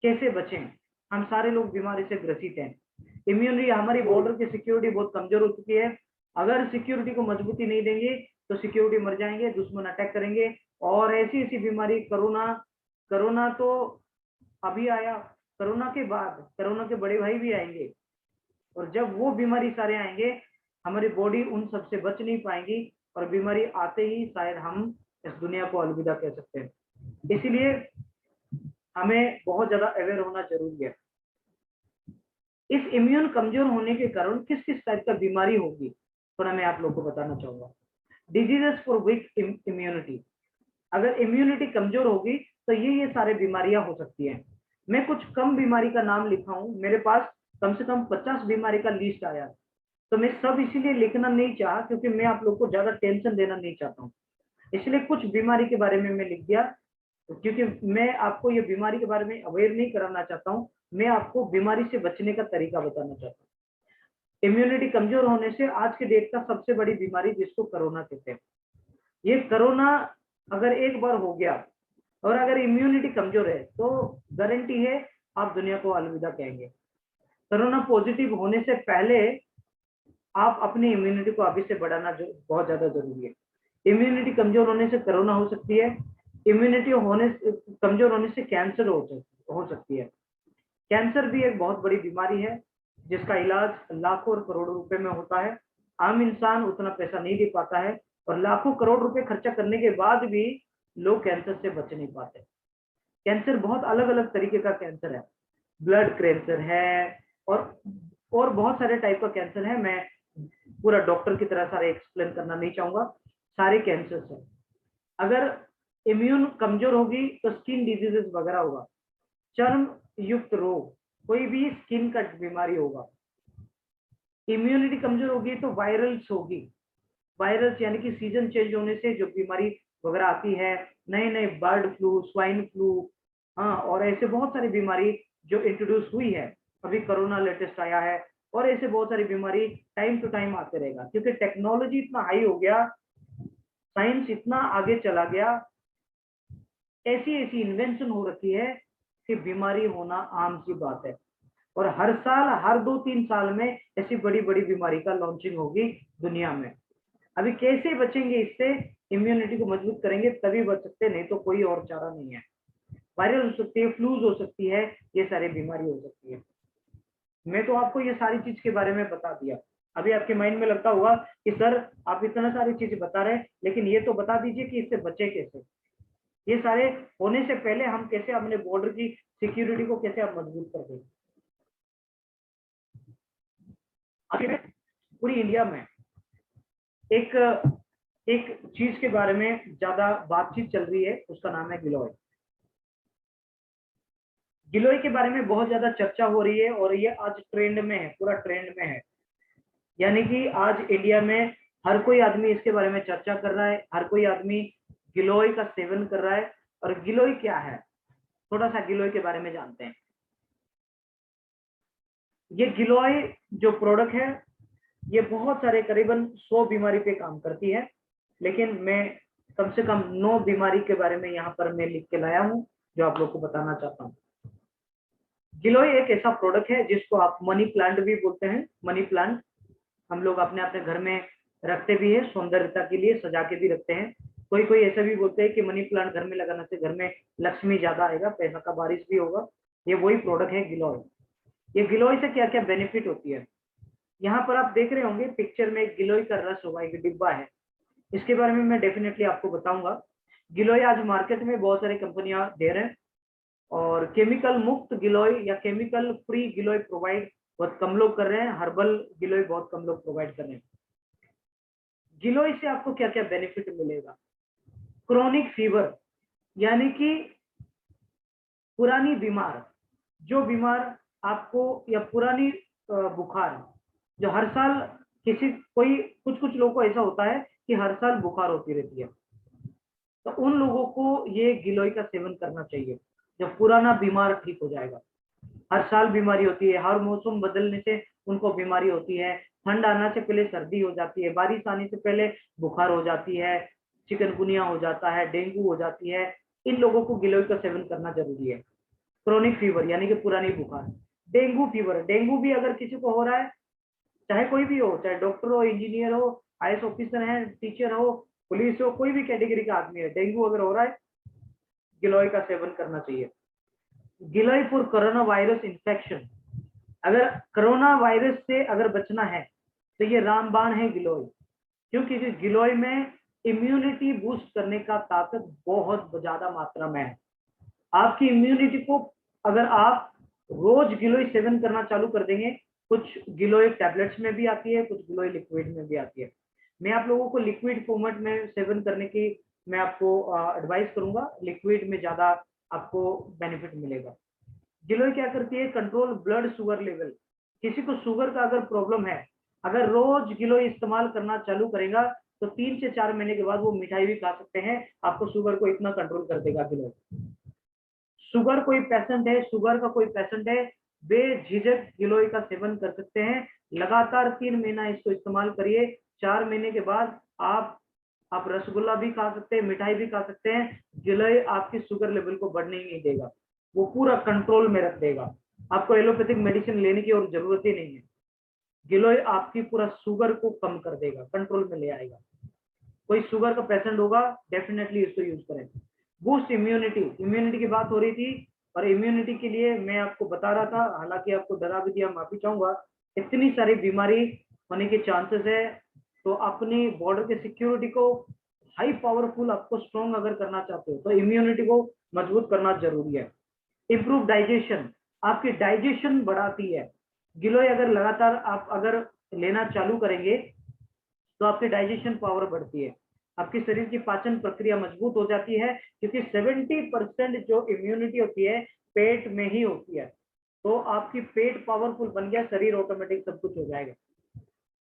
कैसे बचें? हम सारे लोग बीमारी से ग्रसित हैं। इम्यूनिटी, हमारी बॉर्डर की सिक्योरिटी बहुत कमजोर हो चुकी है। अगर सिक्योरिटी को मजबूती नहीं देंगे तो सिक्योरिटी मर जाएंगे, दुश्मन अटैक करेंगे। और ऐसी ऐसी बीमारी, कोरोना, कोरोना तो अभी आया, कोरोना के बाद कोरोना के बड़े भाई भी आएंगे, और जब वो बीमारी सारे आएंगे, हमारी बॉडी उन सब से बच नहीं पाएंगी, और बीमारी आते ही शायद हम इस दुनिया को अलविदा कह सकते हैं। इसीलिए हमें बहुत ज्यादा अवेयर होना जरूरी है। इस इम्यून कमजोर होने के कारण किस किस टाइप का बीमारी होगी, थोड़ा मैं आप लोग को बताना चाहूंगा। डिजीजेस फॉर वीक इम्यूनिटी, अगर इम्यूनिटी कमजोर होगी तो ये सारे बीमारियां हो सकती हैं। मैं कुछ कम बीमारी का नाम लिखा हूं, मेरे पास कम से कम 50 बीमारी का लिस्ट आया, तो मैं सब इसीलिए लिखना नहीं चाहा क्योंकि मैं आप लोग को ज्यादा टेंशन देना नहीं चाहता हूँ। इसलिए कुछ बीमारी के बारे में मैं लिख दिया, क्योंकि मैं आपको ये बीमारी के बारे में अवेयर नहीं कराना चाहता हूँ, मैं आपको बीमारी से बचने का तरीका बताना चाहता हूँ। इम्यूनिटी कमजोर होने से आज के डेट का सबसे बड़ी बीमारी जिसको कोरोना कहते हैं, ये कोरोना अगर एक बार हो गया और अगर इम्यूनिटी कमजोर है तो गारंटी है आप दुनिया को अलविदा कहेंगे। कोरोना पॉजिटिव होने से पहले आप अपनी इम्यूनिटी को अभी से बढ़ाना बहुत ज्यादा जरूरी है। इम्यूनिटी कमजोर होने से कोरोना हो सकती है, इम्यूनिटी होने कमजोर होने से कैंसर हो सकती है। कैंसर भी एक बहुत बड़ी बीमारी है जिसका इलाज लाखों और करोड़ों रुपए में होता है। आम इंसान उतना पैसा नहीं दे पाता है, और लाखों करोड़ रुपए खर्चा करने के बाद भी लोग कैंसर से बच नहीं पाते। कैंसर बहुत अलग अलग तरीके का कैंसर है, ब्लड कैंसर है, और बहुत सारे टाइप का कैंसर है। मैं पूरा डॉक्टर की तरह सारे एक्सप्लेन करना नहीं चाहूंगा, सारे कैंसर है। अगर इम्यून कमजोर होगी तो स्किन डिजीजेस वगैरह होगा, चर्म युक्त रोग, कोई भी स्किन का बीमारी होगा। इम्यूनिटी कमजोर होगी तो वायरल्स होगी, वायरस यानी कि सीजन चेंज होने से जो बीमारी वगैरह आती है, नए नए बर्ड फ्लू, स्वाइन फ्लू, हाँ, और ऐसे बहुत सारी बीमारी जो इंट्रोड्यूस हुई है, अभी कोरोना लेटेस्ट आया है, और ऐसे बहुत सारी बीमारी टाइम टू टाइम आते रहेगा, क्योंकि टेक्नोलॉजी इतना हाई हो गया, साइंस इतना आगे चला गया, ऐसी ऐसी इन्वेंशन हो रखी है कि बीमारी होना आम सी बात है। और हर साल, हर 2-3 साल में ऐसी बड़ी बड़ी बीमारी का लॉन्चिंग होगी दुनिया में। अभी कैसे बचेंगे इससे? इम्यूनिटी को मजबूत करेंगे तभी बच सकते, नहीं तो कोई और चारा नहीं है। वायरल हो सकती है, फ्लूज हो सकती है, ये सारी बीमारी हो सकती है। मैं तो आपको ये सारी चीज के बारे में बता दिया। अभी आपके माइंड में लगता होगा कि सर आप इतना सारी चीज बता रहे हैं, लेकिन ये तो बता दीजिए कि इससे बचे कैसे। ये सारे होने से पहले हम कैसे अपने बॉर्डर की सिक्योरिटी को कैसे आप मजबूत कर देंगे। पूरी इंडिया में एक एक चीज के बारे में ज्यादा बातचीत चल रही है, उसका नाम है गिलोय। गिलोय के बारे में बहुत ज्यादा चर्चा हो रही है, और ये आज ट्रेंड में है, पूरा ट्रेंड में है। यानी कि आज इंडिया में हर कोई आदमी इसके बारे में चर्चा कर रहा है, हर कोई आदमी गिलोय का सेवन कर रहा है। और गिलोय क्या है, थोड़ा सा गिलोय के बारे में जानते हैं। ये गिलोय जो प्रोडक्ट है, ये बहुत सारे करीबन 100 बीमारी पे काम करती है, लेकिन मैं कम से कम 9 बीमारी के बारे में यहाँ पर मैं लिख के लाया हूँ जो आप लोग को बताना चाहता हूँ। गिलोय एक ऐसा प्रोडक्ट है जिसको आप मनी प्लांट भी बोलते हैं। मनी प्लांट हम लोग अपने अपने घर में रखते भी है, सौंदर्यता के लिए सजा के भी रखते हैं। कोई कोई ऐसा भी बोलते हैं कि मनी प्लांट घर में लगाने से घर में लक्ष्मी ज्यादा आएगा, पैसा का बारिश भी होगा। ये वही प्रोडक्ट है गिलोय। ये गिलोय से क्या क्या बेनिफिट होती है, यहाँ पर आप देख रहे होंगे पिक्चर में, एक गिलोय का रस होगा, एक डिब्बा है। इसके बारे में मैं डेफिनेटली आपको बताऊंगा। गिलोय आज मार्केट में बहुत सारी कंपनियां दे रहे हैं, और केमिकल मुक्त गिलोय या केमिकल फ्री गिलोय प्रोवाइड बहुत कम लोग कर रहे हैं, हर्बल गिलोय बहुत कम लोग प्रोवाइड कर रहे हैं। गिलोय से आपको क्या क्या बेनिफिट मिलेगा? क्रोनिक फीवर, यानी कि पुरानी बीमार, जो बीमार आपको, या पुरानी बुखार, जो हर साल किसी कोई कुछ कुछ लोगों को ऐसा होता है कि हर साल बुखार होती रहती है, तो उन लोगों को ये गिलोय का सेवन करना चाहिए, जब पुराना बीमार ठीक हो जाएगा। हर साल बीमारी होती है, हर मौसम बदलने से उनको बीमारी होती है। ठंड आने से पहले सर्दी हो जाती है, बारिश आने से पहले बुखार हो जाती है, चिकनगुनिया हो जाता है, डेंगू हो जाती है, इन लोगों को गिलोय का सेवन करना जरूरी है। क्रोनिक फीवर यानी कि पुरानी बुखार, डेंगू फीवर, डेंगू भी अगर किसी को हो रहा है, चाहे कोई भी हो, चाहे डॉक्टर हो, इंजीनियर हो, आईएएस ऑफिसर है, टीचर हो, पुलिस हो, कोई भी कैटेगरी का आदमी है, डेंगू अगर हो रहा है, गिलोय का सेवन करना चाहिए। गिलोय फॉर कोरोना वायरस इन्फेक्शन, अगर कोरोना वायरस से अगर बचना है तो ये रामबाण है गिलोय, क्योंकि गिलोय में इम्यूनिटी बूस्ट करने का ताकत बहुत ज्यादा मात्रा में है। आपकी इम्यूनिटी को अगर आप रोज गिलोय सेवन करना चालू कर देंगे, कुछ गिलोय टैबलेट्स में भी आती है, कुछ गिलोय लिक्विड में भी आती है। मैं आप लोगों को लिक्विड फॉर्मेट में सेवन करने की मैं आपको एडवाइस करूंगा, लिक्विड में ज्यादा आपको बेनिफिट मिलेगा। गिलोय क्या करती है, कंट्रोल ब्लड शुगर लेवल। किसी को शुगर का अगर प्रॉब्लम है, अगर रोज गिलोय इस्तेमाल करना चालू करेगा तो 3 से 4 महीने के बाद वो मिठाई भी खा सकते हैं, आपको शुगर को इतना कंट्रोल कर देगा गिलोय। शुगर कोई पेशेंट है, शुगर का कोई पेशेंट है, बेझिझक गिलोय का सेवन कर सकते हैं। लगातार 3 महीना इसको इस्तेमाल करिए, 4 महीने के बाद आप रसगुल्ला भी खा सकते हैं, मिठाई भी खा सकते हैं। गिलोय आपकी शुगर लेवल को बढ़ने ही नहीं देगा, वो पूरा कंट्रोल में रख देगा। आपको एलोपैथिक मेडिसिन लेने की और जरूरत ही नहीं है। गिलोय आपकी पूरा शुगर को कम कर देगा, कंट्रोल में ले आएगा। कोई शुगर का पेशेंट होगा, डेफिनेटली इसको यूज करें। बूस्ट इम्यूनिटी, इम्यूनिटी की बात हो रही थी, और इम्यूनिटी के लिए मैं आपको बता रहा था, हालांकि आपको डरा भी दिया, माफी चाहूंगा। इतनी सारी बीमारी होने के चांसेस है, तो अपनी बॉर्डर के सिक्योरिटी को हाई पावरफुल आपको स्ट्रॉन्ग अगर करना चाहते हो तो इम्यूनिटी को मजबूत करना जरूरी है। इंप्रूव डाइजेशन, आपकी डाइजेशन बढ़ाती है। गिलोय अगर लगातार आप अगर लेना चालू करेंगे तो आपकी डाइजेशन पावर बढ़ती है, आपके शरीर की पाचन प्रक्रिया मजबूत हो जाती है, क्योंकि 70% जो इम्यूनिटी होती है पेट में ही होती है। तो आपकी पेट पावरफुल बन गया, शरीर ऑटोमेटिक सब कुछ हो जाएगा।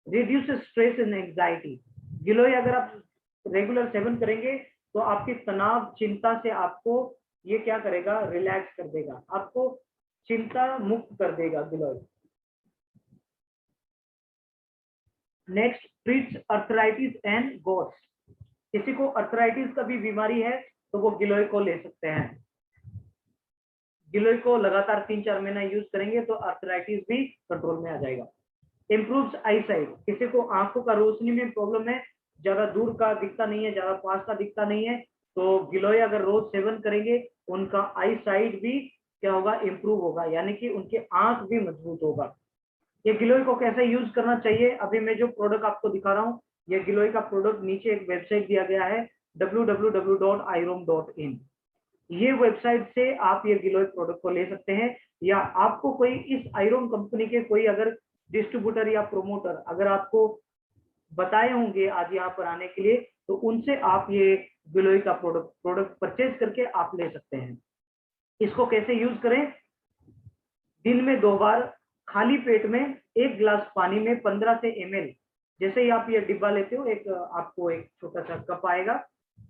रिड्यूस स्ट्रेस एंड एंजाइटी, गिलोय अगर आप रेगुलर सेवन करेंगे तो आपकी तनाव चिंता से आपको ये क्या करेगा, रिलैक्स कर देगा, आपको चिंता मुक्त कर देगा गिलोय। Next, treats arthritis and gouts, किसी को अर्थराइटिस का भी बीमारी है तो वो गिलोय को ले सकते हैं। गिलोय को लगातार 3-4 महीना यूज करेंगे तो अर्थराइटिस भी कंट्रोल में आ जाएगा। इम्प्रूव्स आईसाइट, किसी को आंखों का रोशनी में प्रॉब्लम है, ज्यादा दूर का दिखता नहीं है, ज्यादा पास का दिखता नहीं है, तो गिलोय अगर रोज सेवन करेंगे उनका आई साइट भी क्या होगा, इंप्रूव होगा, यानी कि उनके आंख भी मजबूत होगा। ये गिलोय को कैसे यूज करना चाहिए, अभी मैं जो प्रोडक्ट आपको दिखा रहा हूँ, ये गिलोय का प्रोडक्ट, नीचे एक वेबसाइट दिया गया है www.irom.in, ये वेबसाइट से आप ये गिलोय प्रोडक्ट को ले सकते हैं, या आपको कोई इस आयरोम कंपनी के कोई अगर डिस्ट्रीब्यूटर या प्रोमोटर अगर आपको बताए होंगे आज यहाँ पर आने के लिए, तो उनसे आप ये गिलोय का प्रोडक्ट परचेज करके आप ले सकते हैं। इसको कैसे यूज करें, दिन में 2 बार खाली पेट में 1 गिलास पानी में 15 से ml, जैसे ही आप ये डिब्बा लेते हो, एक आपको एक छोटा सा कप आएगा,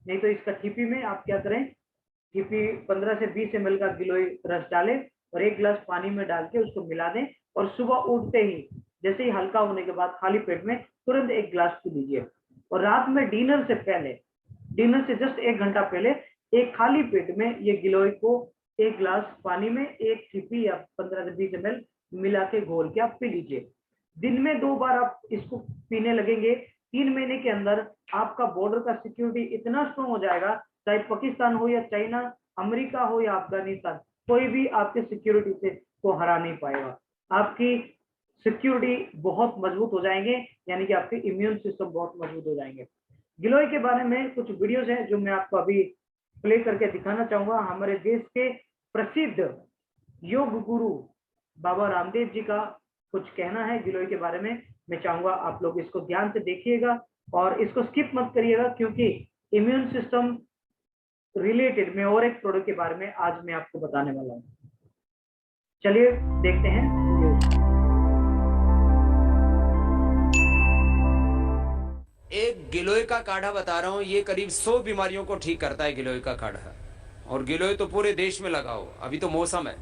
नहीं तो इसका ठीपी में आप क्या करें, ठीपी 15 से 20 ml का गिलोय रस डालें और 1 गिलास पानी में डाल के उसको मिला दें, और सुबह उठते ही जैसे ही हल्का होने के बाद खाली पेट में तुरंत 1 गिलास पी लीजिए। और रात में डिनर से पहले, डिनर से जस्ट 1 घंटा पहले, एक खाली पेट में ये गिलोय को 1 गिलास पानी में 1 ठीपी या 15 से 20 ml मिला के घोल के आप पी लीजिए। दिन में 2 बार आप इसको पीने लगेंगे, 3 महीने के अंदर आपका बॉर्डर का सिक्योरिटी इतना स्ट्रॉन्ग हो जाएगा, चाहे पाकिस्तान हो या चाइना, अमेरिका हो या अफगानिस्तान, कोई भी आपके सिक्योरिटी से को हरा नहीं पाएगा। आपकी सिक्योरिटी बहुत मजबूत हो जाएंगे, यानी कि आपके इम्यून सिस्टम बहुत मजबूत हो जाएंगे। गिलोय के बारे में कुछ वीडियोस हैं जो मैं आपको अभी प्ले करके दिखाना चाहूंगा। हमारे देश के प्रसिद्ध योग गुरु बाबा रामदेव जी का कुछ कहना है गिलोय के बारे में, मैं चाहूंगा आप लोग इसको ध्यान से देखिएगा और इसको स्किप मत करिएगा, क्योंकि इम्यून सिस्टम रिलेटेड मैं और एक प्रोडक्ट के बारे में आज मैं आपको बताने वाला हूँ। चलिए देखते हैं। एक गिलोय का काढ़ा बता रहा हूँ, ये करीब 100 बीमारियों को ठीक करता है गिलोय का काढ़ा। और गिलोय तो पूरे देश में लगाओ, अभी तो मौसम है,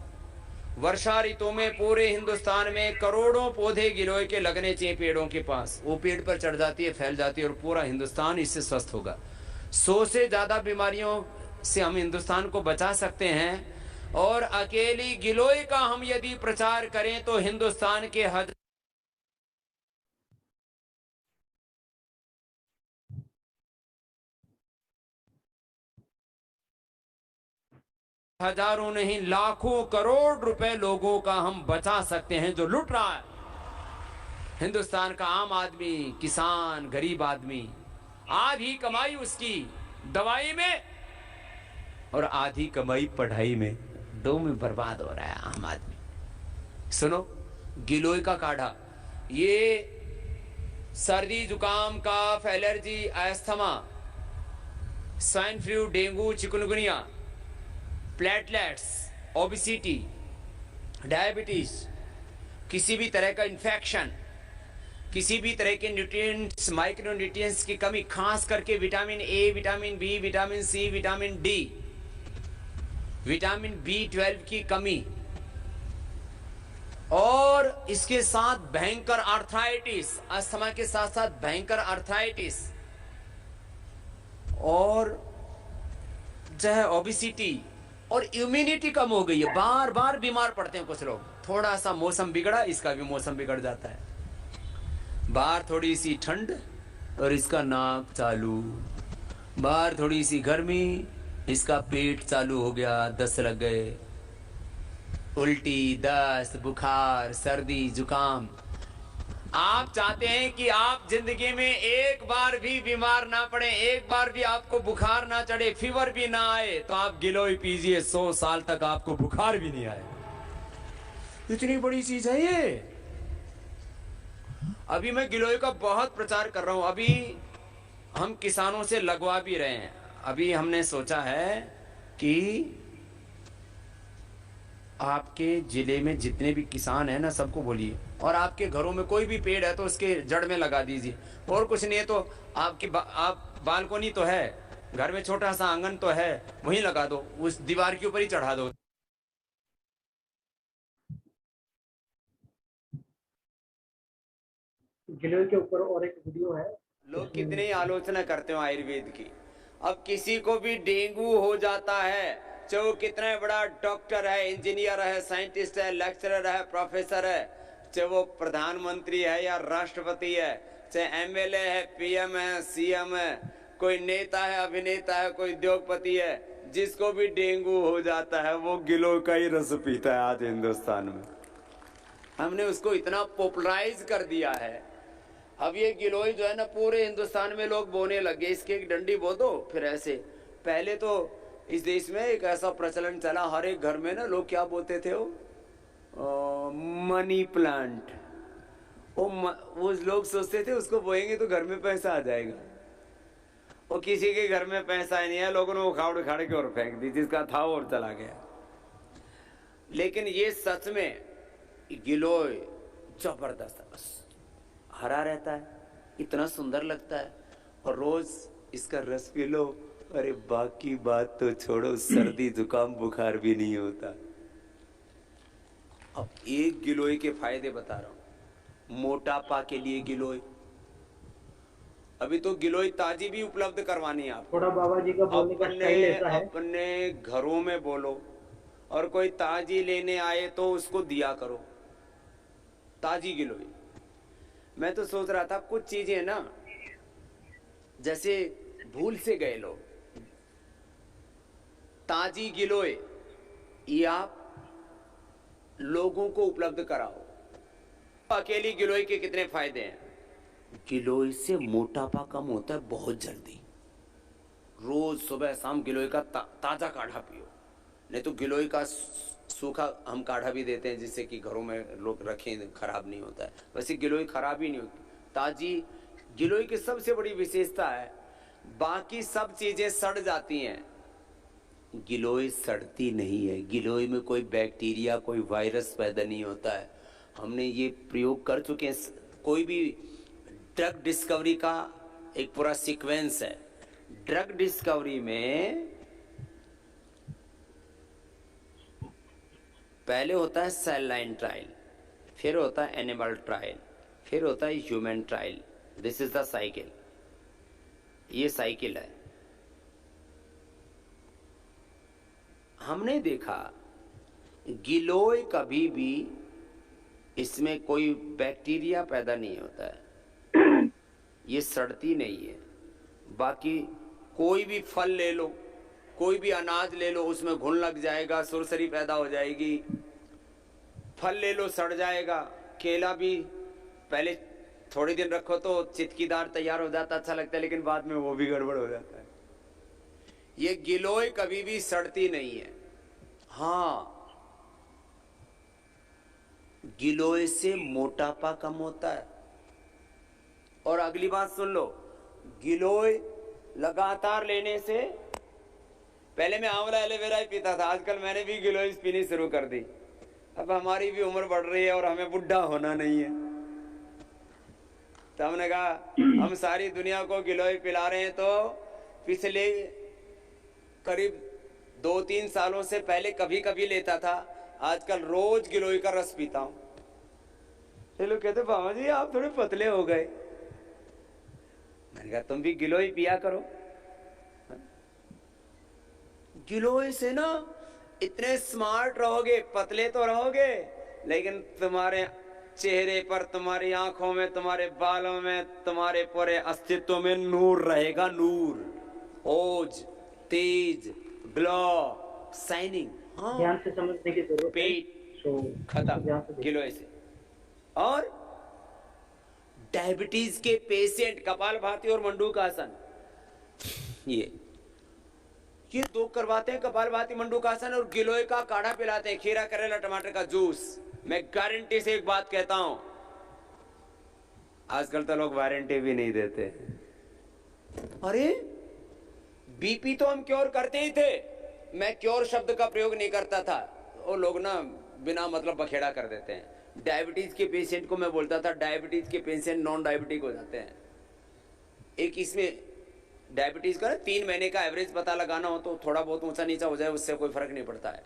वर्षा ऋतु में पूरे हिंदुस्तान में करोड़ों पौधे गिलोय के लगने चाहिए पेड़ों के पास। वो पेड़ पर चढ़ जाती है, फैल जाती है और पूरा हिंदुस्तान इससे स्वस्थ होगा। 100 से ज्यादा बीमारियों से हम हिंदुस्तान को बचा सकते हैं। और अकेली गिलोय का हम यदि प्रचार करें तो हिंदुस्तान के हजारों नहीं लाखों करोड़ रुपए लोगों का हम बचा सकते हैं जो लूट रहा है। हिंदुस्तान का आम आदमी, किसान, गरीब आदमी, आधी कमाई उसकी दवाई में और आधी कमाई पढ़ाई में, दो में बर्बाद हो रहा है आम आदमी। सुनो, गिलोय का काढ़ा, ये सर्दी जुकाम, cough, allergy, asthma, swine flu, dengue, chikungunya, platelets, obesity, diabetes, किसी भी तरह का इंफेक्शन, किसी भी तरह के न्यूट्रिएंट्स, माइक्रो न्यूट्रिएंट्स की कमी, खास करके vitamin A, vitamin B, vitamin C, vitamin D, vitamin B12 की कमी, और इसके साथ भयंकर आर्थराइटिस, अस्थमा के साथ साथ भयंकर आर्थराइटिस, और जो है ओबेसिटी, और इम्यूनिटी कम हो गई है, बार बार बीमार पड़ते हैं कुछ लोग। थोड़ा सा मौसम बिगड़ा, इसका भी मौसम बिगड़ जाता है। बाहर थोड़ी सी ठंड और इसका नाक चालू, बाहर थोड़ी सी गर्मी, इसका पेट चालू हो गया, दस्त लग गए, उल्टी, दस्त, बुखार, सर्दी, जुकाम। आप चाहते हैं कि आप जिंदगी में एक बार भी बीमार ना पड़े, एक बार भी आपको बुखार ना चढ़े, फीवर भी ना आए, तो आप गिलोय पीजिए, 100 साल तक आपको बुखार भी नहीं आए। इतनी बड़ी चीज है ये। अभी मैं गिलोय का बहुत प्रचार कर रहा हूं, अभी हम किसानों से लगवा भी रहे हैं। अभी हमने सोचा है कि आपके जिले में जितने भी किसान हैं ना, सबको बोलिए, और आपके घरों में कोई भी पेड़ है तो उसके जड़ में लगा दीजिए। और कुछ नहीं है तो आप बालकोनी तो है, घर में छोटा सा आंगन तो है, वहीं लगा दो, उस दीवार के ऊपर ही चढ़ा दो। गिलोय के ऊपर और एक वीडियो है। लोग कितनी ही आलोचना करते हो आयुर्वेद की। अब किसी को भी डेंगू हो जाता है, चाहे वो कितना बड़ा डॉक्टर है, इंजीनियर है, साइंटिस्ट है, लेक्चरर है, प्रोफेसर है, चाहे वो प्रधानमंत्री है या राष्ट्रपति है, चाहे एमएलए है, पीएम है, सीएम है, कोई नेता है, अभिनेता है, कोई उद्योगपति है, जिसको भी डेंगू हो जाता है वो गिलोय का ही रस पीता है। आज हिंदुस्तान में हमने उसको इतना पॉपुलराइज कर दिया है। अब ये गिलोय जो है ना, पूरे हिंदुस्तान में लोग बोने लगे, इसकी एक डंडी बो दो, फिर ऐसे। पहले तो इस देश में एक ऐसा प्रचलन चला, हर एक घर में ना लोग क्या बोलते थे, वो मनी प्लांट। वो लोग सोचते थे उसको बोएंगे तो घर में पैसा आ जाएगा। वो किसी के घर में पैसा ही नहीं है, लोगों ने उखाड़ उखाड़ के और फेंक दी, जिसका था और चला गया। लेकिन ये सच में गिलोय जबरदस्त है, बस हरा रहता है, इतना सुंदर लगता है, और रोज इसका रस पी लो, अरे बाकी बात तो छोड़ो, सर्दी जुकाम बुखार भी नहीं होता। अब एक गिलोय के फायदे बता रहा हूं। मोटापा के लिए गिलोय, अभी तो गिलोय ताजी भी उपलब्ध करवानी है आपको। थोड़ा बाबा जी का बोलने का स्टाइल ऐसा है। अपने घरों में बोलो, और कोई ताजी लेने आए तो उसको दिया करो, ताजी गिलोय। मैं तो सोच रहा था कुछ चीजें ना, जैसे भूल से गए लोग, ताजी गिलोय ये आप लोगों को उपलब्ध कराओ। अकेली गिलोय के कितने फायदे हैं? गिलोय से मोटापा कम होता है बहुत जल्दी। रोज सुबह शाम गिलोय का ताजा काढ़ा पियो, नहीं तो गिलोय का सूखा हम काढ़ा भी देते हैं, जिससे कि घरों में लोग रखें, खराब नहीं होता है। वैसे गिलोय खराब ही नहीं होती। ताजी गिलोय की सबसे बड़ी विशेषता है, बाकी सब चीजें सड़ जाती हैं, गिलोय सड़ती नहीं है। गिलोय में कोई बैक्टीरिया, कोई वायरस पैदा नहीं होता है। हमने ये प्रयोग कर चुके हैं। कोई भी ड्रग डिस्कवरी का एक पूरा सीक्वेंस है। ड्रग डिस्कवरी में पहले होता है सेल लाइन ट्रायल, फिर होता है एनिमल ट्रायल, फिर होता है human trial. This is the cycle, ये साइकिल है। हमने देखा गिलोय कभी भी इसमें कोई बैक्टीरिया पैदा नहीं होता है, ये सड़ती नहीं है। बाकी कोई भी फल ले लो, कोई भी अनाज ले लो, उसमें घुन लग जाएगा, सुरसरी पैदा हो जाएगी। फल ले लो, सड़ जाएगा। केला भी पहले थोड़े दिन रखो तो चितकीदार तैयार हो जाता, अच्छा लगता है, लेकिन बाद में वो भी गड़बड़ हो जाता है। ये गिलोय कभी भी सड़ती नहीं है। हाँ, गिलोय से मोटापा कम होता है। और अगली बात सुन लो, गिलोय लगातार लेने से, पहले मैं आंवला एलोवेरा ही पीता था, आजकल मैंने भी गिलोय पीनी शुरू कर दी। अब हमारी भी उम्र बढ़ रही है और हमें बुढ़ा होना नहीं है, तो हमने कहा हम सारी दुनिया को गिलोय पिला रहे हैं। तो पिछले करीब 2-3 सालों से पहले कभी कभी लेता था, आजकल रोज गिलोय का रस पीता हूं। ये लोग कहते बाबा जी आप थोड़े पतले हो गए। मैंने कहा तुम भी गिलोय पिया करो। गिलोय से ना इतने स्मार्ट रहोगे, पतले तो रहोगे, लेकिन तुम्हारे चेहरे पर, तुम्हारी आंखों में, तुम्हारे बालों में, तुम्हारे पूरे अस्तित्व में नूर रहेगा। नूर, ओज, तेज, ग्लो, शाइनिंग। हाँ, ध्यान से समझने की जरूरत है। पेट खत्म गिलोय से। और डायबिटीज के पेशेंट कपालभाति और मंडूकासन, ये दो करवाते हैं, कपालभाति मंडूकासन, और गिलोय का काढ़ा पिलाते हैं, खीरा करेला टमाटर का जूस। मैं गारंटी से एक बात कहता हूं, आजकल तो लोग वारंटी भी नहीं देते। अरे बीपी तो हम क्योर करते ही थे, मैं क्योर शब्द का प्रयोग नहीं करता था, वो लोग ना बिना मतलब बखेड़ा कर देते हैं। डायबिटीज के पेशेंट को मैं बोलता था डायबिटीज के पेशेंट नॉन डायबिटिक हो जाते हैं। एक इसमें डायबिटीज का 3 महीने का एवरेज पता लगाना हो तो थोड़ा बहुत ऊंचा नीचा हो जाए, उससे कोई फर्क नहीं पड़ता है।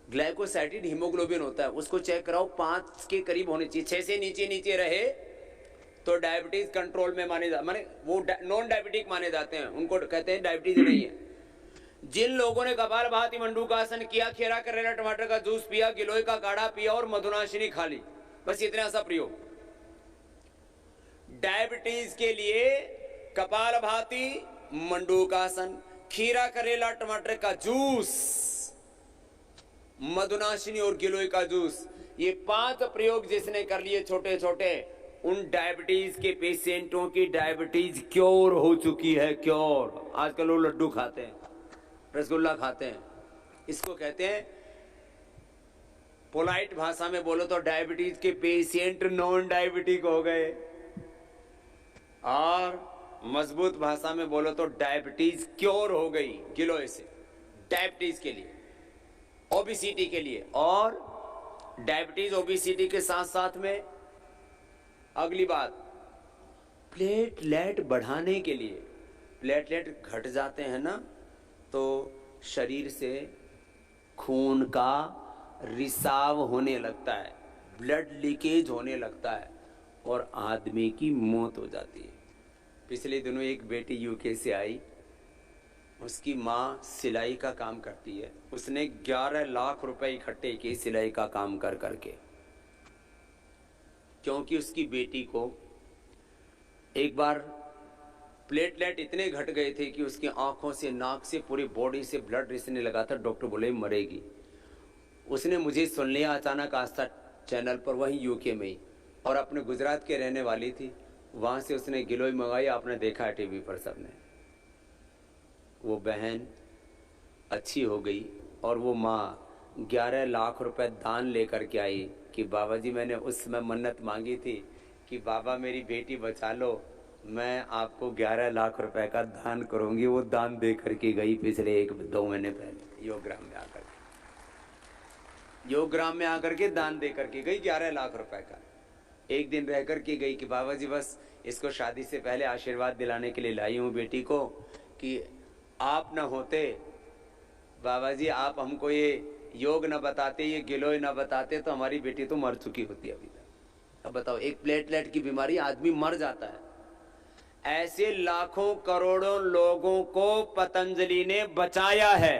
ग्लाइकोसाइडिड हीमोग्लोबिन होता है, उसको चेक कराओ, 5 के करीब होनी चाहिए। 6 से नीचे रहे तो डायबिटीज कंट्रोल में माने वो नॉन डायबिटिक माने जाते हैं, उनको कहते हैं डायबिटीज नहीं है। जिन लोगों ने कपालभाति मंडूकासन किया, खीरा करेला टमाटर का जूस पिया, गिलोय का काढ़ा पिया और मधुनाशिनी खा ली, बस इतना सा प्रयोग। डायबिटीज के लिए कपालभाति मंडूकासन, खीरा करेला टमाटर का जूस, मधुनाशिनी और गिलोय का जूस, ये 5 प्रयोग जिसने कर लिए छोटे छोटे, उन डायबिटीज के पेशेंटों की डायबिटीज क्योर हो चुकी है। क्योर। आजकल लोग लड्डू खाते हैं, रसगुल्ला खाते हैं, इसको कहते हैं, पोलाइट भाषा में बोलो तो डायबिटीज के पेशेंट नॉन डायबिटिक हो गए, और मजबूत भाषा में बोलो तो डायबिटीज क्योर हो गई गिलोय से। डायबिटीज के लिए, ओबेसिटी के लिए, और डायबिटीज ओबेसिटी के साथ साथ में अगली बात, प्लेटलेट बढ़ाने के लिए। प्लेटलेट घट जाते हैं ना तो शरीर से खून का रिसाव होने लगता है, ब्लड लीकेज होने लगता है और आदमी की मौत हो जाती है। पिछले दिनों एक बेटी यूके से आई, उसकी माँ सिलाई का काम करती है, उसने 11 लाख रुपए इकट्ठे किए सिलाई का काम कर करके, क्योंकि उसकी बेटी को एक बार प्लेटलेट इतने घट गए थे कि उसकी आंखों से, नाक से, पूरी बॉडी से ब्लड रिसने लगा था। डॉक्टर बोले मरेगी। उसने मुझे सुन लिया अचानक आस्था चैनल पर, वहीं यूके में ही, और अपने गुजरात के रहने वाली थी, वहां से उसने गिलोय मंगाई। आपने देखा है टीवी पर सबने। वो बहन अच्छी हो गई और वो माँ 11 लाख रुपए दान लेकर के आई कि बाबा जी मैंने उस समय मन्नत मांगी थी कि बाबा मेरी बेटी बचा लो, मैं आपको 11 लाख रुपए का दान करूंगी। वो दान दे करके गई पिछले 1-2 महीने पहले योगग्राम में आकर के, योगग्राम में आकर के दान दे करके गई 11 लाख रुपए का। एक दिन रह करके गई कि बाबा जी बस इसको शादी से पहले आशीर्वाद दिलाने के लिए लाई हूँ बेटी को कि आप न होते बाबा जी, आप हमको ये योग न बताते, ये गिलोय न बताते तो हमारी बेटी तो मर चुकी होती अभी तक। अब बताओ, एक प्लेटलेट की बीमारी आदमी मर जाता है। ऐसे लाखों करोड़ों लोगों को पतंजलि ने बचाया है।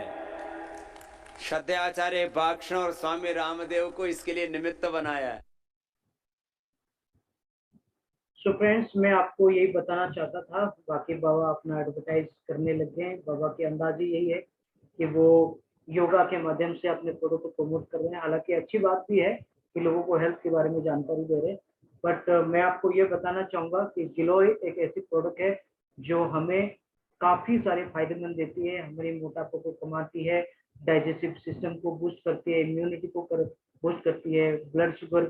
श्रद्धाचार्य बाक्षण और स्वामी रामदेव को इसके लिए निमित्त बनाया है। सो फ्रेंड्स, मैं आपको यही बताना चाहता था। बाकी बाबा अपना एडवर्टाइज करने लग गए हैं। बाबा की अंदाज ही यही है कि वो योगा के माध्यम से अपने प्रोडक्ट को प्रमोट कर रहे हैं। हालांकि अच्छी बात भी है कि लोगों को हेल्थ के बारे में जानकारी दे रहे हैं, बट मैं आपको ये बताना चाहूँगा कि गिलोय एक ऐसी प्रोडक्ट है जो हमें काफ़ी सारे फायदेमंद देती है। हमारे मोटापे को कमाती है, डाइजेस्टिव सिस्टम को बूस्ट करती है, इम्यूनिटी को बूस्ट करती है, ब्लड शुगर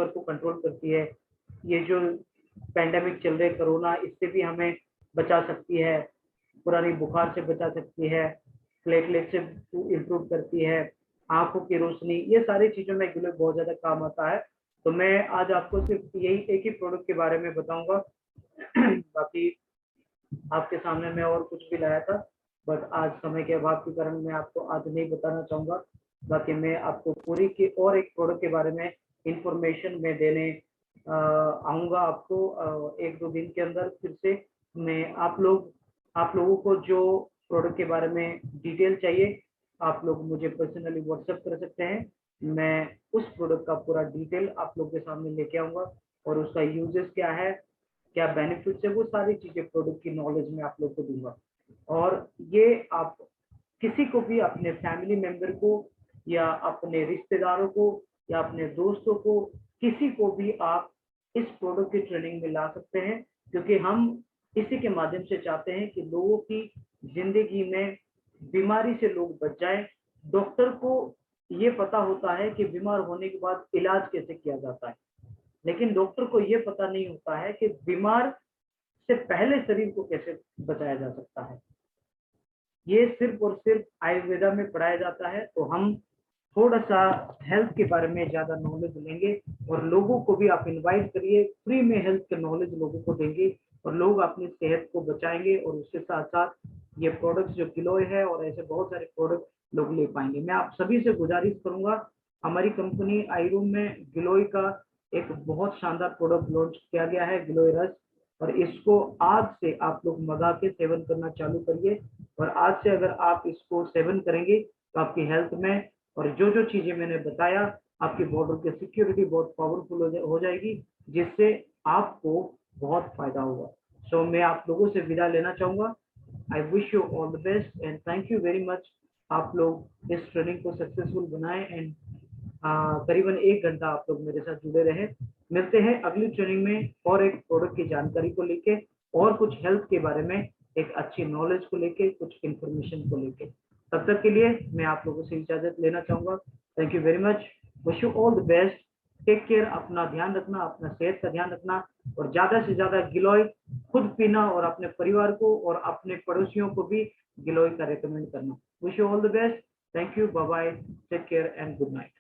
को कंट्रोल करती है। ये जो पैंडेमिक चल रहे कोरोना, इससे भी हमें बचा सकती है, पुरानी बुखार से बचा सकती है, प्लेटलेट से इम्प्रूव करती है, आंखों की रोशनी, ये सारी चीज़ों में गिलोय बहुत ज़्यादा काम आता है। तो मैं आज आपको सिर्फ यही एक ही प्रोडक्ट के बारे में बताऊंगा। बाकी आपके सामने मैं और कुछ भी लाया था, बट आज समय के अभाव के कारण मैं आपको आज नहीं बताना चाहूँगा। बाकी मैं आपको पूरी की और एक प्रोडक्ट के बारे में इंफॉर्मेशन में देने आऊँगा आपको 1-2 दिन के अंदर। फिर से मैं आप लोगों को जो प्रोडक्ट के बारे में डिटेल चाहिए, आप लोग मुझे पर्सनली व्हाट्सएप कर सकते हैं। मैं उस प्रोडक्ट का पूरा डिटेल आप लोग के सामने लेके आऊँगा, और उसका यूजेस क्या है, क्या बेनिफिट्स है, वो सारी चीजें प्रोडक्ट की नॉलेज में आप लोग को दूंगा। और ये आप किसी को भी, अपने फैमिली मेंबर को या अपने रिश्तेदारों को या अपने दोस्तों को, किसी को भी आप इस प्रोडक्ट की ट्रेनिंग में ला सकते हैं, क्योंकि हम इसी के माध्यम से चाहते हैं कि लोगों की जिंदगी में बीमारी से लोग बच जाएं। डॉक्टर को ये पता होता है कि बीमार होने के बाद इलाज कैसे किया जाता है, लेकिन डॉक्टर को ये पता नहीं होता है कि बीमार से पहले शरीर को कैसे बचाया जा सकता है। ये सिर्फ और सिर्फ आयुर्वेदा में पढ़ाया जाता है। तो हम थोड़ा सा हेल्थ के बारे में ज्यादा नॉलेज लेंगे, और लोगों को भी आप इनवाइट करिए, फ्री में हेल्थ के नॉलेज लोगों को देंगे, और लोग अपनी सेहत को बचाएंगे। और उसके साथ साथ ये प्रोडक्ट्स जो गिलोय है और ऐसे बहुत सारे प्रोडक्ट लोग ले पाएंगे। मैं आप सभी से गुजारिश करूंगा, हमारी कंपनी आईरूम में गिलोय का एक बहुत शानदार प्रोडक्ट लॉन्च किया गया है, गिलोय रस, और इसको आज से आप लोग मंगा के सेवन करना चालू करिए। और आज से अगर आप इसको सेवन करेंगे तो आपकी हेल्थ में, और जो जो चीजें मैंने बताया, आपकी बॉर्डर की सिक्योरिटी बहुत पावरफुल हो जाएगी, जिससे आपको बहुत फायदा होगा। सो मैं आप लोगों से विदा लेना चाहूंगा। I wish you all the best and thank you very much. आप लोग इस ट्रेनिंग को सक्सेसफुल बनाएं एंड करीबन 1 घंटा आप लोग मेरे साथ जुड़े रहे। मिलते हैं अगली ट्रेनिंग में और एक प्रोडक्ट की जानकारी को लेके, और कुछ हेल्थ के बारे में एक अच्छी नॉलेज को लेके, कुछ इंफॉर्मेशन को लेके। तब तक के लिए मैं आप लोगों से इजाजत लेना चाहूंगा। Thank you very much. Wish you all the best. Take care. अपना ध्यान रखना, अपना सेहत का ध्यान रखना, और ज्यादा से ज्यादा गिलोय खुद पीना, और अपने परिवार को और अपने पड़ोसियों को भी गिलोय का रिकमेंड करना। Wish you all the best. Thank you. Bye bye. Take care and good night.